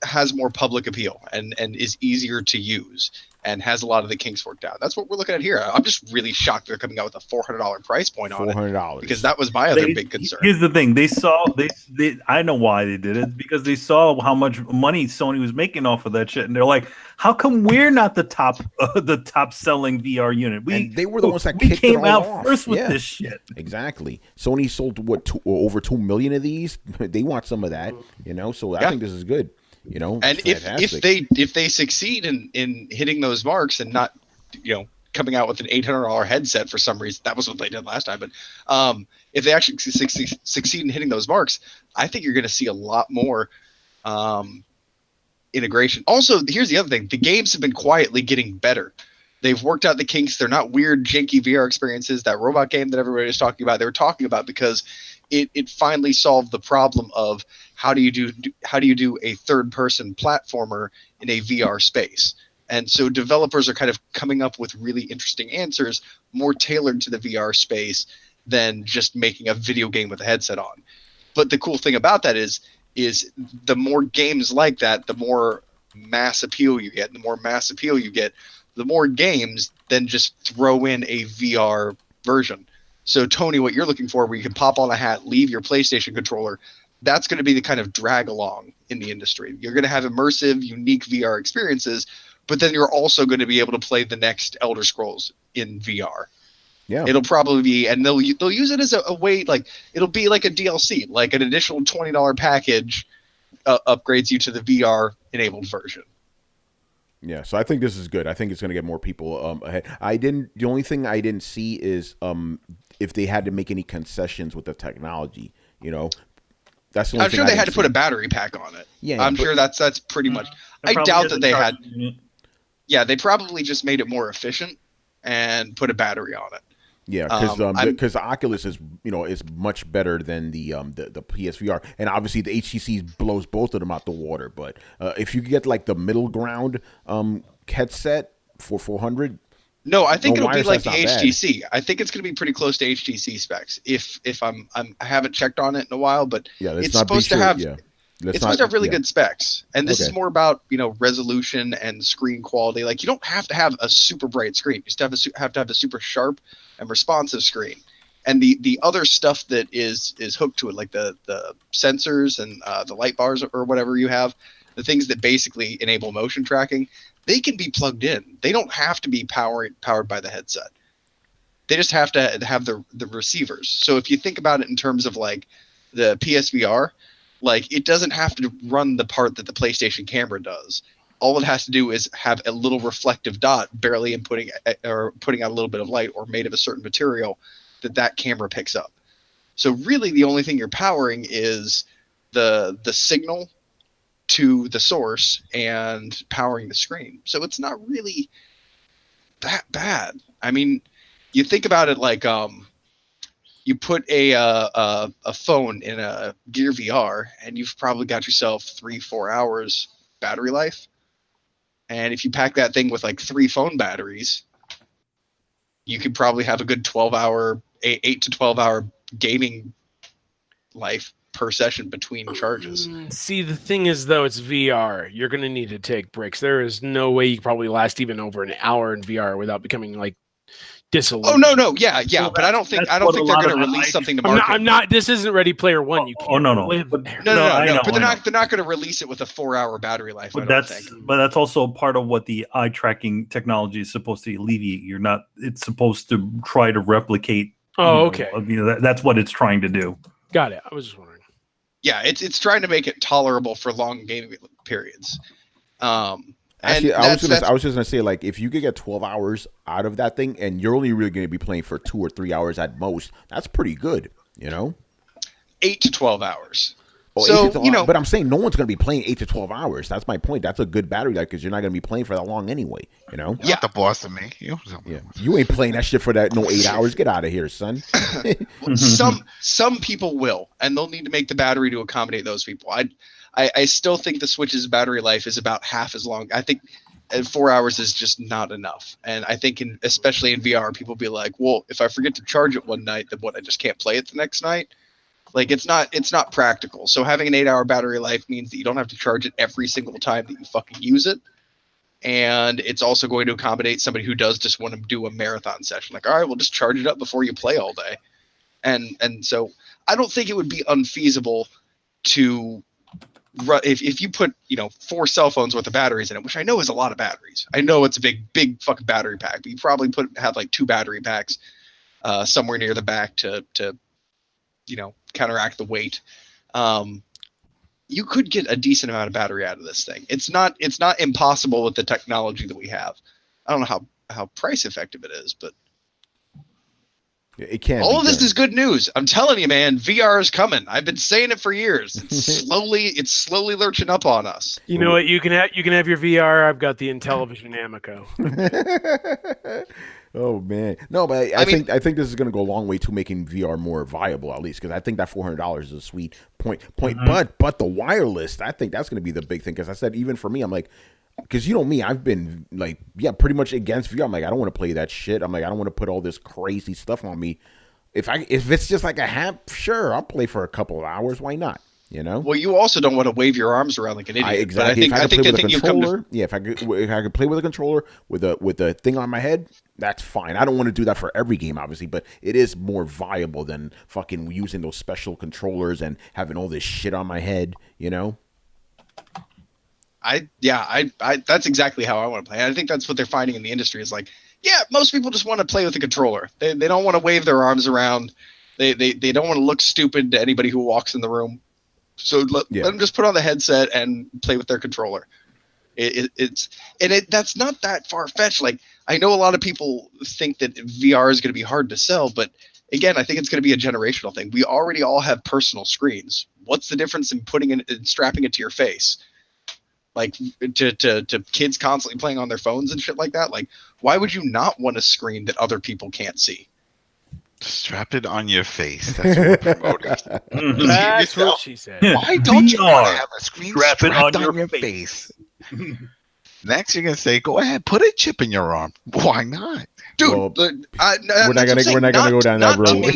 has more public appeal and is easier to use and has a lot of the kinks worked out. That's what we're looking at here. I'm just really shocked they're coming out with a $400 price point on it. $400 Because that was my other big concern. Here's the thing: they I know why they did it, because they saw how much money Sony was making off of that shit, and they're like, "How come we're not the top selling VR unit? They were the ones that we kicked came it out all off. first with this shit." Exactly. Sony sold over 2 million of these. They want some of that, So I think this is good. And if they succeed in hitting those marks and not, coming out with an $800 headset for some reason, that was what they did last time. But if they actually succeed in hitting those marks, I think you're going to see a lot more integration. Also, here's the other thing: the games have been quietly getting better. They've worked out the kinks. They're not weird, janky VR experiences. That robot game that everybody was talking about, they were talking about because it finally solved the problem of how do you do a third-person platformer in a VR space. And so developers are kind of coming up with really interesting answers, more tailored to the VR space than just making a video game with a headset on. But the cool thing about that is the more games like that, the more mass appeal you get. The more mass appeal you get, the more games then just throw in a VR version. So, Tony, what you're looking for, where you can pop on a hat, leave your PlayStation controller, that's going to be the kind of drag along in the industry. You're going to have immersive, unique VR experiences, but then you're also going to be able to play the next Elder Scrolls in VR. Yeah, it'll probably be, and they'll use it as a way, like it'll be like a DLC, like an additional $20 package upgrades you to the VR enabled version. Yeah, so I think this is good. I think it's going to get more people ahead. The only thing I didn't see is if they had to make any concessions with the technology. That's the only I'm sure they had to put a battery pack on it. Yeah, I'm sure that's pretty much. I doubt that they had. Yeah, they probably just made it more efficient and put a battery on it. Yeah, because the Oculus is is much better than the PSVR, and obviously the HTC blows both of them out the water. But if you get like the middle ground headset for $400, no, I think it'll be like the HTC. Bad. I think it's going to be pretty close to HTC specs. If I haven't checked on it in a while, but yeah, it's supposed to have. Yeah. It's supposed to have really good specs, and this is more about resolution and screen quality. Like you don't have to have a super bright screen; you just have to have a super sharp and responsive screen. And the other stuff that is hooked to it, like the sensors and the light bars or whatever you have, the things that basically enable motion tracking, they can be plugged in. They don't have to be powered by the headset. They just have to have the receivers. So if you think about it in terms of like the PSVR. Like, it doesn't have to run the part that the PlayStation camera does. All it has to do is have a little reflective dot barely putting out a little bit of light or made of a certain material that camera picks up. So really the only thing you're powering is the signal to the source and powering the screen. So it's not really that bad. I mean, you think about it like you put a phone in a Gear VR, and you've probably got yourself 3-4 hours battery life. And if you pack that thing with like 3 phone batteries, you could probably have a good 8 to 12 hour gaming life per session between charges. See, the thing is, though, it's VR. You're going to need to take breaks. There is no way you can probably last even over an hour in VR without becoming like disillusioned. Oh no, yeah, Well, but I don't think that's they're what a lot going to of release IT something to I'm market. not. This isn't Ready Player One. You can't no. live But, there. No, I know, but I know. they're not going to release it with a 4-hour battery life. I But don't think. that's also part of what the eye tracking technology is supposed to alleviate. It's supposed to try to replicate. Oh, okay. That's what it's trying to do. Got it. I was just wondering. Yeah, it's trying to make it tolerable for long gaming periods. Actually, And I was just gonna say, like, if you could get 12 hours out of that thing, and you're only really gonna be playing for 2 or 3 hours at most, that's pretty good, 8 to 12 hours. Oh, So, 8 to 12 but I'm saying no one's gonna be playing 8 to 12 hours. That's my point. That's a good battery life because you're not gonna be playing for that long anyway. You're not the boss of me. You ain't playing that shit for that 8 hours. Get out of here, son. Some people will, and they'll need to make the battery to accommodate those people. I still think the Switch's battery life is about half as long. I think 4 hours is just not enough. And I think especially in VR, people be like, well, if I forget to charge it one night, then what, I just can't play it the next night? Like, it's not practical. So having an 8-hour battery life means that you don't have to charge it every single time that you fucking use it. And it's also going to accommodate somebody who does just want to do a marathon session. Like, all right, well, just charge it up before you play all day. And so I don't think it would be unfeasible to if you put 4 cell phones worth of batteries in it, which I know is a lot of batteries. I know it's a big fucking battery pack, but you probably have like 2 battery packs somewhere near the back to counteract the weight. You could get a decent amount of battery out of this thing. It's not impossible with the technology that we have. I don't know how price effective it is, but it can. All of this is good news. I'm telling you, man, VR is coming. I've been saying it for years. It's slowly lurching up on us. You know what? You can have your VR. I've got the Intellivision Amico. Oh man, no, but I think this is going to go a long way to making VR more viable, at least, because I think that $400 is a sweet point. Mm-hmm. But the wireless, I think that's going to be the big thing. Because I said, even for me, I'm like, because me, I've been like, pretty much against VR. I'm like, I don't want to play that shit. I'm like, I don't want to put all this crazy stuff on me. If it's just like a half, sure, I'll play for a couple of hours. Why not? Well, you also don't want to wave your arms around like an idiot. Exactly. If I could play with a controller, if I could play with a controller with a thing on my head, that's fine. I don't want to do that for every game, obviously, but it is more viable than fucking using those special controllers and having all this shit on my head. That's exactly how I want to play. I think that's what they're finding in the industry is like, most people just want to play with a controller. They don't want to wave their arms around. They don't want to look stupid to anybody who walks in the room. So let them just put on the headset and play with their controller. That's not that far-fetched. Like, I know a lot of people think that VR is going to be hard to sell, but again, I think it's going to be a generational thing. We already all have personal screens. What's the difference in putting it and strapping it to your face? Like, to kids constantly playing on their phones and shit like that? Like, why would you not want a screen that other people can't see? Strap it on your face. That's what we're promoting. That's what she said. Why don't you want to have a screen Strap it strapped on your face? Next, you're gonna say, "Go ahead, put a chip in your arm." Why not, dude? Well, we're not gonna go down that road.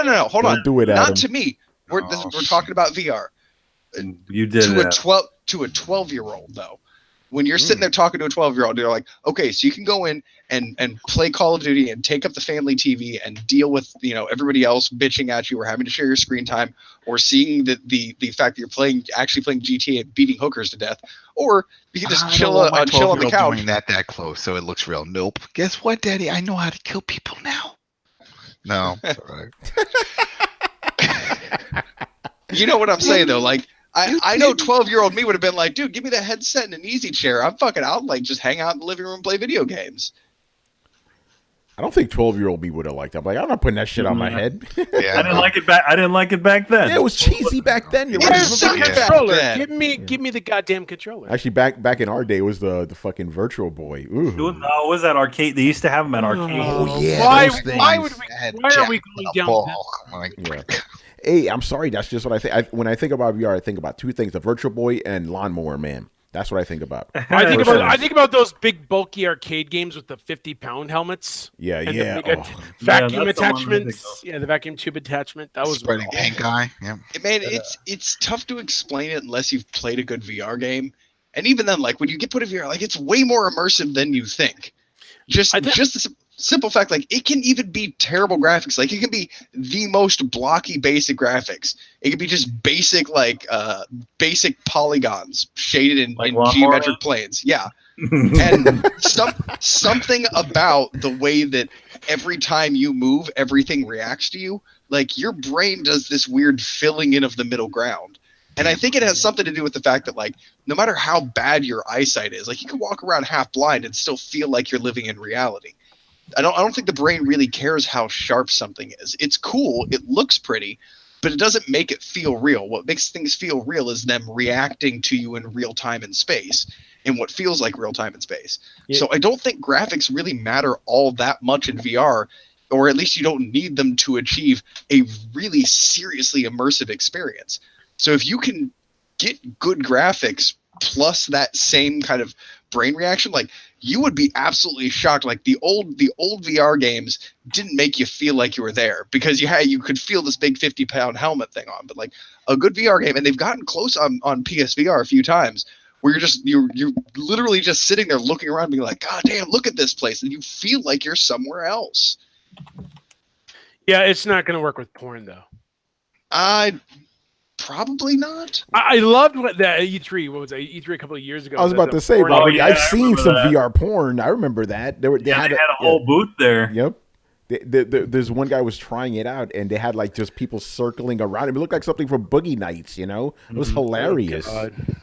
No. Hold on. Don't do it, Adam. Not to me. We're talking about VR. You did to a 12-year-old though. When you're sitting there talking to a 12-year-old, they're like, okay, so you can go in and play Call of Duty and take up the family TV and deal with everybody else bitching at you or having to share your screen time or seeing the fact that you're actually playing GTA and beating hookers to death, or you can just chill on the couch. Doing that close so it looks real. Nope. Guess what, Daddy? I know how to kill people now. No, it's all right. You know what I'm saying though, like. I know 12-year-old me would have been like, dude, give me the headset and an easy chair. I'll like just hang out in the living room and play video games. I don't think 12-year-old me would have liked that. I'm like, I'm not putting that shit on my head. I didn't like it back. I didn't like it back then. Yeah, it was cheesy back then. You're Where's the controller? Give me the goddamn controller. Actually, back in our day, it was the fucking Virtual Boy. Ooh. No, it was that arcade? They used to have them at arcades. Oh yeah. Why are we going down? Hey, I'm sorry. That's just what I think. When I think about VR, I think about 2 things: the Virtual Boy and Lawnmower Man. That's what I think about. I think about those big bulky arcade games with the 50-pound helmets. Yeah. Vacuum attachments. Yeah, the vacuum tube attachment. That was spreading pink eye. Yeah. Man, it's tough to explain it unless you've played a good VR game. And even then, like when you get put in VR, like it's way more immersive than you think. simple fact, like it can even be terrible graphics. Like it can be the most blocky basic graphics. It can be just basic basic polygons shaded in geometric planes. Yeah. And something about the way that every time you move, everything reacts to you. Like your brain does this weird filling in of the middle ground. And I think it has something to do with the fact that, like, no matter how bad your eyesight is, like you can walk around half blind and still feel like you're living in reality. I don't think the brain really cares how sharp something is. It's cool, it looks pretty, but it doesn't make it feel real. What makes things feel real is them reacting to you in real time and space, in what feels like real time and space. Yeah. So I don't think graphics really matter all that much in VR, or at least you don't need them to achieve a really seriously immersive experience. So if you can get good graphics plus that same kind of brain reaction, like you would be absolutely shocked. Like the old VR games didn't make you feel like you were there because you could feel this big 50-pound helmet thing on. But like a good VR game, and they've gotten close on PSVR a few times, where you're literally just sitting there looking around, being like, God damn, look at this place, and you feel like you're somewhere else. Yeah, it's not going to work with porn though. Probably not. I loved what that E3. What was that? E3 a couple of years ago. I was about to say, Bobby, I've seen some VR porn. I remember that. They had a whole booth there. Yep. There's one guy was trying it out, and they had like just people circling around him. It looked like something from Boogie Nights, you know? It was hilarious.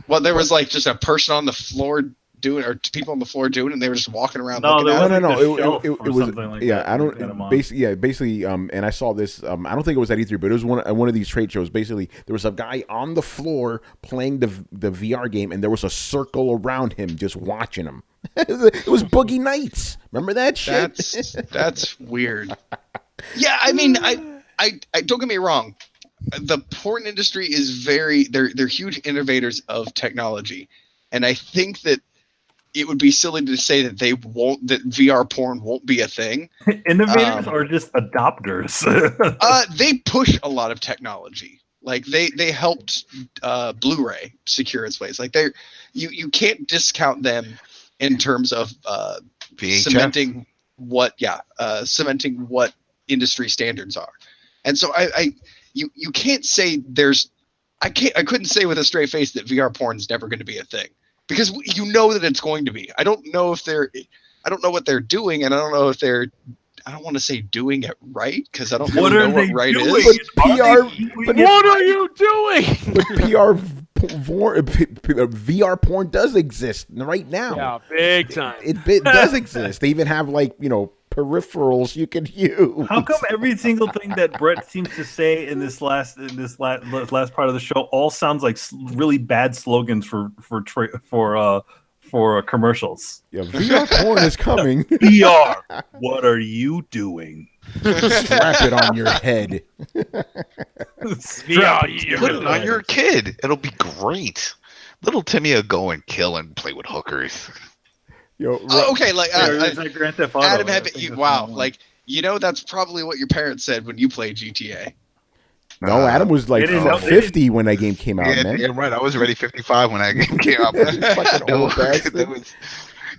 Well, there was like just a person on the floor doing, or people on the floor doing, and they were just walking around. No. It was like I don't basically. And I saw this. I don't think it was at E3, but it was one of these trade shows. Basically, there was a guy on the floor playing the VR game, and there was a circle around him just watching him. It was Boogie Nights. Remember that shit? That's weird. Yeah, I mean, I don't get me wrong. The porn industry is they're huge innovators of technology, and I think that it would be silly to say that that VR porn won't be a thing. Innovators or just adopters? They push a lot of technology. Like they helped Blu-ray secure its place. Like you can't discount them in terms of cementing what industry standards are. And so you can't say I couldn't say with a straight face that VR porn is never going to be a thing. Because you know that it's going to be. I don't know what they're doing, and I don't know if I don't want to say doing it right, because I don't really know what right doing? is. But what are you doing? But VR porn does exist right now. Yeah, big time. It does exist. They even have peripherals you can use. How come every single thing that Brett seems to say in this last part of the show all sounds like really bad slogans for commercials? Yeah, VR porn is coming. VR, what are you doing? Strap it on your head. Put it on your kid. It'll be great. Little Timmy will go and kill and play with hookers. Okay, like Grand Theft Auto. Adam, that's probably what your parents said when you played GTA. No, Adam was like 50 when that game came out, man. Yeah, right. I was already 55 when that game came out. Fucking old bastard.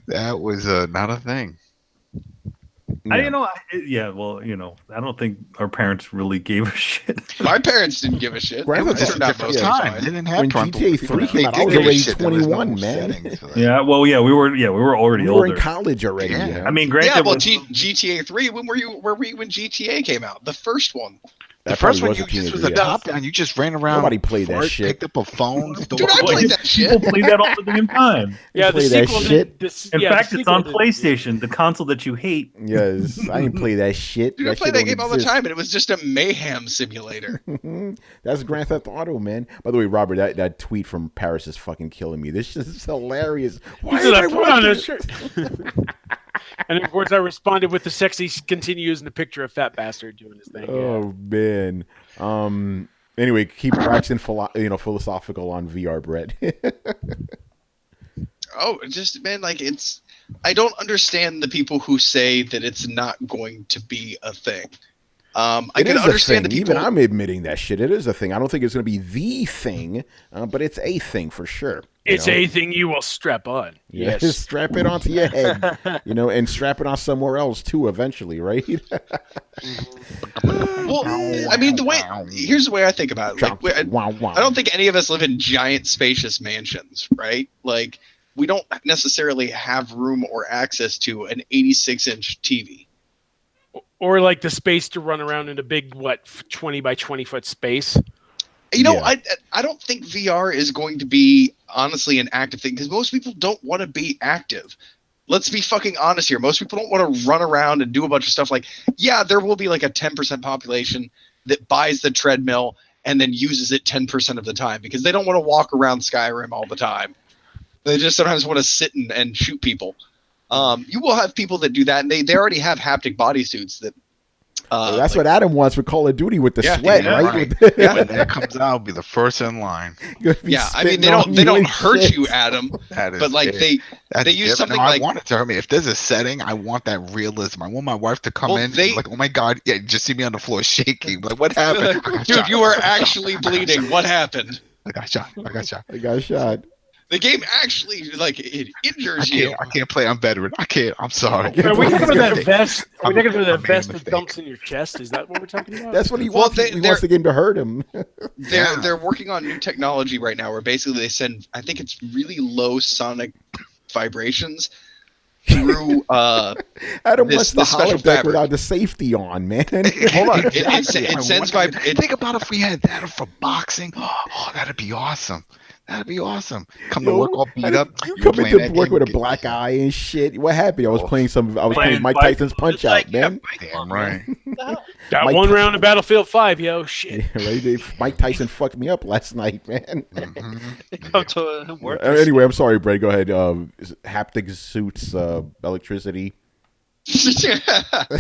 That was not a thing. I don't think our parents really gave a shit. My parents didn't give a shit. It was just a different time. They didn't have when GTA 3 came out, I was already 21, man. Yeah, well, yeah, we were already older. We were in college already. Yeah. You know? I mean, granted, GTA 3. When were we when GTA came out? The first one. The first one you just was a top down. You just ran around. Nobody played that shit. Picked up a phone. Dude, I played that shit. People play that all the damn time. Yeah, the sequel. In fact, it's on PlayStation, the console that you hate. Yes, I didn't play that shit. Dude, I play that game all the time, and it was just a mayhem simulator. That's Grand Theft Auto, man. By the way, Robert, that tweet from Paris is fucking killing me. This is hilarious. Why did I put on this shirt? And of course, I responded with the sexy continues and the picture of fat bastard doing his thing. Oh man. Anyway, keep waxing philosophical on VR, Brett. I don't understand the people who say that it's not going to be a thing. I It can is a understand the thing. people. Even I'm admitting that shit. It is a thing. I don't think it's going to be the thing, but it's a thing for sure. It's a thing you will strap on. Yeah, Yes. strap it onto your head, and strap it on somewhere else too eventually, right? Well, I mean, here's the way I think about it. Like, I don't think any of us live in giant, spacious mansions, right? Like, we don't necessarily have room or access to an 86-inch TV. Or like the space to run around in a big 20 by 20 foot space. I don't think VR is going to be honestly an active thing because most people don't want to be active. Let's be fucking honest here. Most people don't want to run around and do a bunch of stuff. Like, yeah, there will be like a 10% population that buys the treadmill and then uses it 10% of the time because they don't want to walk around Skyrim all the time. They just sometimes want to sit and shoot people. You will have people that do that, and they already have haptic bodysuits that. That's what Adam wants for Call of Duty with the sweat, right? Yeah, when that comes out, I'll be the first in line. Yeah, I mean they don't hurt you, Adam. But like they use something like. I want it to hurt me. If there's a setting, I want that realism. I want my wife to come in like, oh my god, yeah, just see me on the floor shaking. Like, what happened? Dude, you are actually bleeding. What happened? I got shot. I got shot. The game actually, like, it injures you. I can't play. I'm veteran. I can't. I'm sorry. Are we talking about that vest? Are we talking about that vest that dumps in your chest? Is that what we're talking about? That's what he wants. He wants the game to hurt him. They're working on new technology right now where basically they send, I think it's really low sonic vibrations through Adam wants the holodeck without the safety on, man. Hold on. It sends vibrations. Think about if we had that for boxing. Oh, that'd be awesome. That'd be awesome. Come to work all beat up. You come into work with a black eye and shit. What happened? I was playing Mike Tyson's Punch Out, man. Damn right. Got one round of Battlefield 5, yo. Shit. Right? Mike Tyson fucked me up last night, man. Come to work. Anyway, I'm sorry, Brad. Go ahead. Haptic suits, electricity.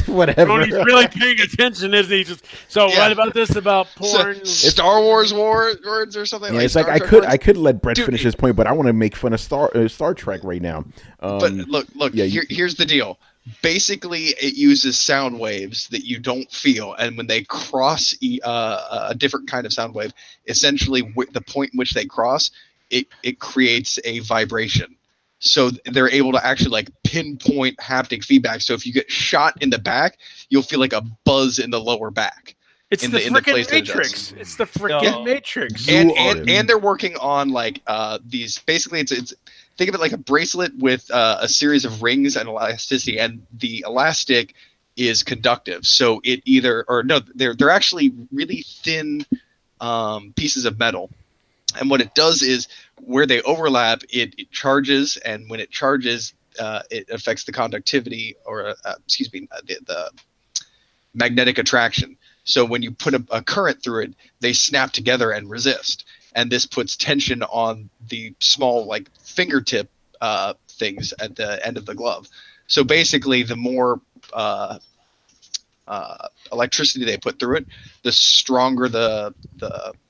Whatever. Tony's really paying attention, isn't he? What about this about porn? Star Wars words or something? Yeah, it's like I could let Brett finish his point, but I want to make fun of Star Trek right now. But look. Yeah, here's the deal. Basically, it uses sound waves that you don't feel, and when they cross a different kind of sound wave, essentially the point in which they cross, it creates a vibration. So they're able to actually like pinpoint haptic feedback. So if you get shot in the back, you'll feel like a buzz in the lower back. It's the freaking Matrix. It's the freaking Matrix. And they're working on like these. Basically, it's think of it like a bracelet with a series of rings and elasticity, and the elastic is conductive. So it they're actually really thin pieces of metal. And what it does is where they overlap, it charges, and when it charges, it affects the conductivity or the magnetic attraction. So when you put a current through it, they snap together and resist. And this puts tension on the small like fingertip things at the end of the glove. So basically, the more electricity they put through it, the stronger the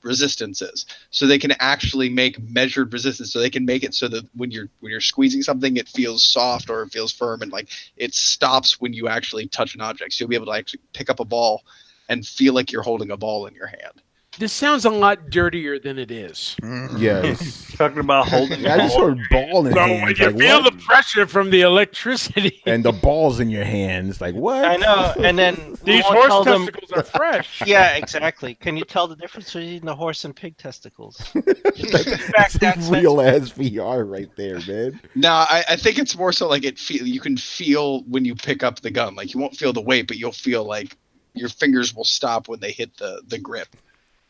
resistance is. So they can actually make measured resistance. So they can make it so that when you're squeezing something, it feels soft or it feels firm, and like it stops when you actually touch an object. So you'll be able to actually pick up a ball and feel like you're holding a ball in your hand. This sounds a lot dirtier than it is. Yes. Talking about holding. I just heard ball in hands. You feel the pressure from the electricity and the balls in your hands. Like what? I know. And then these horse testicles are fresh. Yeah, exactly. Can you tell the difference between the horse and pig testicles? That's real ass VR right there, man. No, I think it's more so like you can feel when you pick up the gun. Like you won't feel the weight, but you'll feel like your fingers will stop when they hit the grip.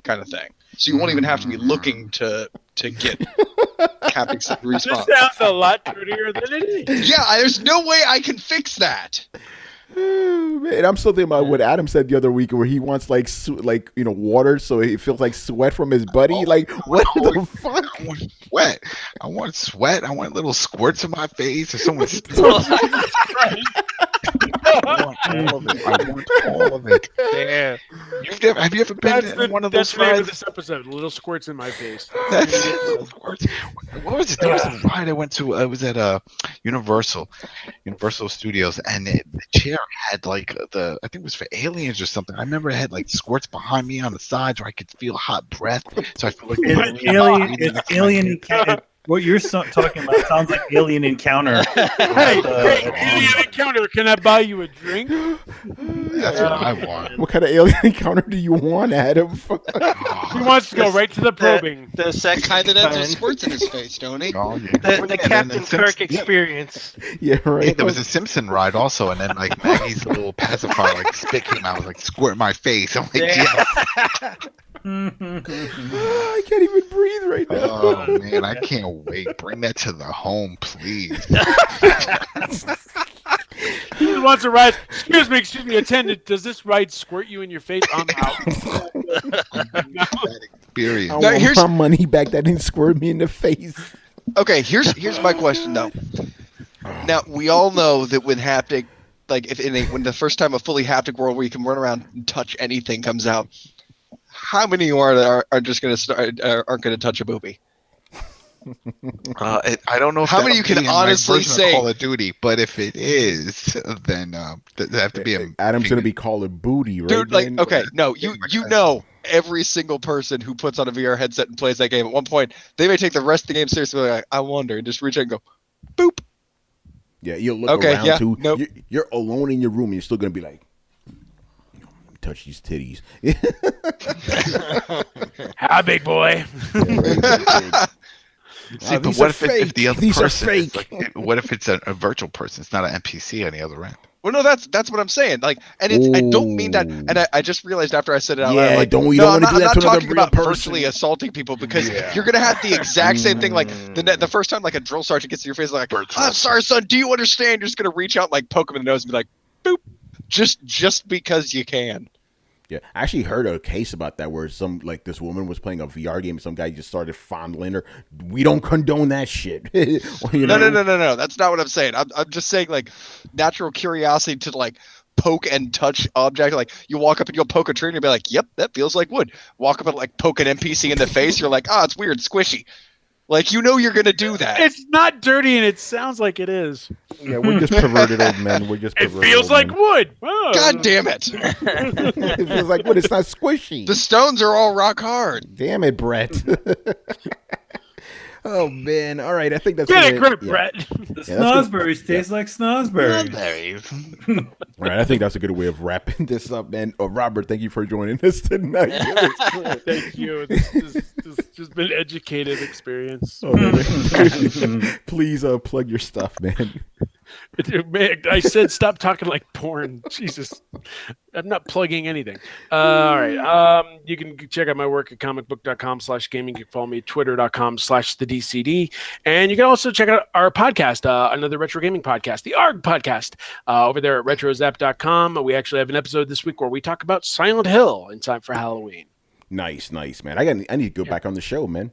Kind of thing. So you won't even have to be looking to get haptic response. This sounds a lot dirtier than it is. Yeah, there's no way I can fix that. Man, I'm still thinking about what Adam said the other week, where he wants water, so he feels like sweat from his buddy. What the fuck? I want sweat. I want little squirts in my face, or someone. want all of it. I want all of it. Damn. Have you ever been in one of That's those the name of rides? this episode. Little squirts in my face. That's it. Little squirts. What was it? There was a ride I went to. It was at Universal Studios, and the chair had like I think it was for aliens or something. I remember it had like squirts behind me on the sides where I could feel hot breath. So I feel like It's alien. It's alien. What you're talking about sounds like Alien Encounter. Hey, alien encounter. Can I buy you a drink? That's what I want. What kind of alien encounter do you want, Adam? He wants to go right to the probing. The sex Kind of ends with kind. squirts in his face, don't he? Oh, yeah. The Captain Kirk experience. Yeah, right. There was a Simpson ride also, and then like Maggie's little pacifier like spit came out, like squirt in my face. I'm like, yeah. I can't even breathe right now. Oh man, I can't wait. Bring that to the home, please. He wants to ride. Excuse me, attendant. Does this ride squirt you in your face? I'm out. That experience. I No, want here's- my money back. That didn't squirt me in the face. Okay, here's my question though. Now we all know that when haptic, like when the first time a fully haptic world where you can run around and touch anything comes out, how many are just going to start aren't going to touch a booby? I don't know if How many that'll you can be in my honestly version of say- Call of Duty, but if it is, then there have to be a. Adam's gonna be calling booty, right? Dude, like, man? okay, no, you know every single person who puts on a VR headset and plays that game at one point, they may take the rest of the game seriously. Like, I wonder, and just reach out and go, boop. Yeah, you'll look Okay, around yeah, too. nope. You're alone in your room, and you're still gonna be like, touch these titties. Hi, big boy. See, but these what are if the fake. other These are person is fake. like, what if it's a virtual person? It's not an NPC on the other end. Well, no, that's what I'm saying. Like, and it's, I don't mean that. And I just realized after I said it out loud, Yeah, like, don't no, wanna I'm do that not to another talking real about person. virtually assaulting people because Yeah. you're gonna have the exact same thing. Like the first time, like a drill sergeant gets in your face, like, Virtual. I'm sorry, son. Do you understand? You're just gonna reach out, and, like, poke him in the nose, and be like, boop, just because you can. Yeah, I actually heard a case about that where this woman was playing a VR game. Some guy just started fondling her. We don't condone that shit. You know? No. That's not what I'm saying. I'm just saying, like, natural curiosity to, like, poke and touch object. Like, you walk up and you'll poke a tree and you'll be like, yep, that feels like wood. Walk up and, like, poke an NPC in the face. You're like, it's weird, squishy. Like, you know you're gonna do that. It's not dirty, and it sounds like it is. Yeah, we're just perverted old men. We're just It perverted feels old like men. wood. Oh. God damn it. It feels like what? It's not squishy. The stones are all rock hard. Damn it, Brett. Oh man! All right, I think that's Get it, gonna- grip, yeah. Brett. The that's snozberries taste like snozberries. All right, I think that's a good way of wrapping this up, man. Robert, thank you for joining us tonight. Thank you. This has just been educated experience. Oh, man. Please plug your stuff, man. Man, I said stop talking like porn. Jesus. I'm not plugging anything. All right. You can check out my work at comicbook.com/gaming. You can follow me at twitter.com/thedcd. And you can also check out our podcast, another retro gaming podcast, the ARG podcast, over there at retrozap.com. We actually have an episode this week where we talk about Silent Hill in time for Halloween. Nice, man. I need to go back on the show, man.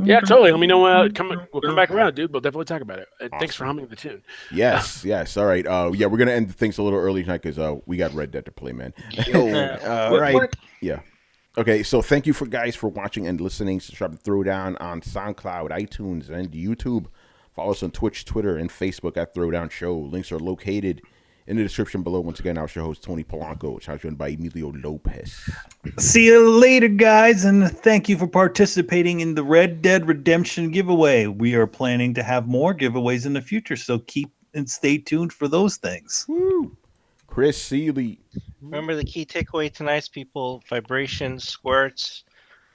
Yeah, totally. Let me know. We'll come back around, dude. We'll definitely talk about it. Thanks for humming the tune. Yes. All right. Yeah, we're gonna end things a little early tonight because we got Red Dead to play, man. All right. Yeah. Okay. So thank you guys for watching and listening. Subscribe to Throwdown on SoundCloud, iTunes, and YouTube. Follow us on Twitch, Twitter, and Facebook at Throwdown Show. Links are located in the description below. Once again, our show host Tony Polanco, which is joined by Emilio Lopez. See you later, guys, and thank you for participating in the Red Dead Redemption giveaway. We are planning to have more giveaways in the future, so keep and stay tuned for those things. Woo. Chris Seeley. Remember the key takeaway tonight's people: vibration, squirts,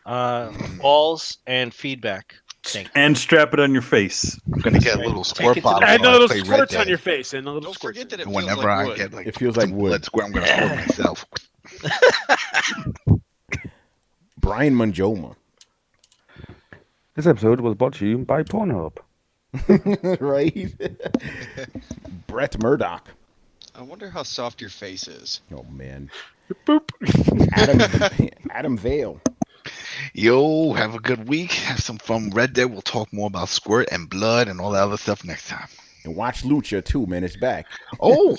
balls, and feedback. Thank you. And strap it on your face. I'm gonna get a little squirt it to the- bottle And when the I little play Red squirts on Dead. your face. And the little Don't squirts. forget that it And feels whenever like I wood. get like It feels like wood. blood squirt, I'm gonna squirt myself. Brian Manjoma. This episode was brought to you by Pornhub. Right? Brett Murdoch. I wonder how soft your face is. Oh, man. Boop. Adam Vale. Yo, have a good week. Have some fun. Red Dead. We'll talk more about squirt and blood and all that other stuff next time. And watch Lucha too, man. It's back. Well,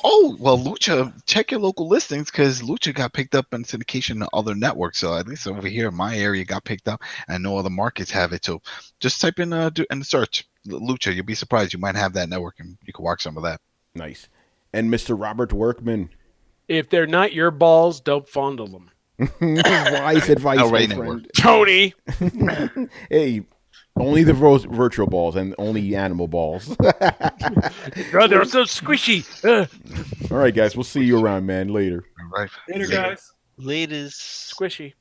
Lucha, check your local listings because Lucha got picked up in syndication to other networks. So at least over here in my area got picked up, and no other markets have it. So just type in and search Lucha. You'll be surprised. You might have that network, and you can watch some of that. Nice. And Mr. Robert Workman. If they're not your balls, don't fondle them. Wise advice, my Right, friend. Tony. Hey, only the virtual balls and only animal balls. Oh, they're so squishy. All right, guys. We'll see you around, man. Later. All right. Later, guys. Ladies. Squishy.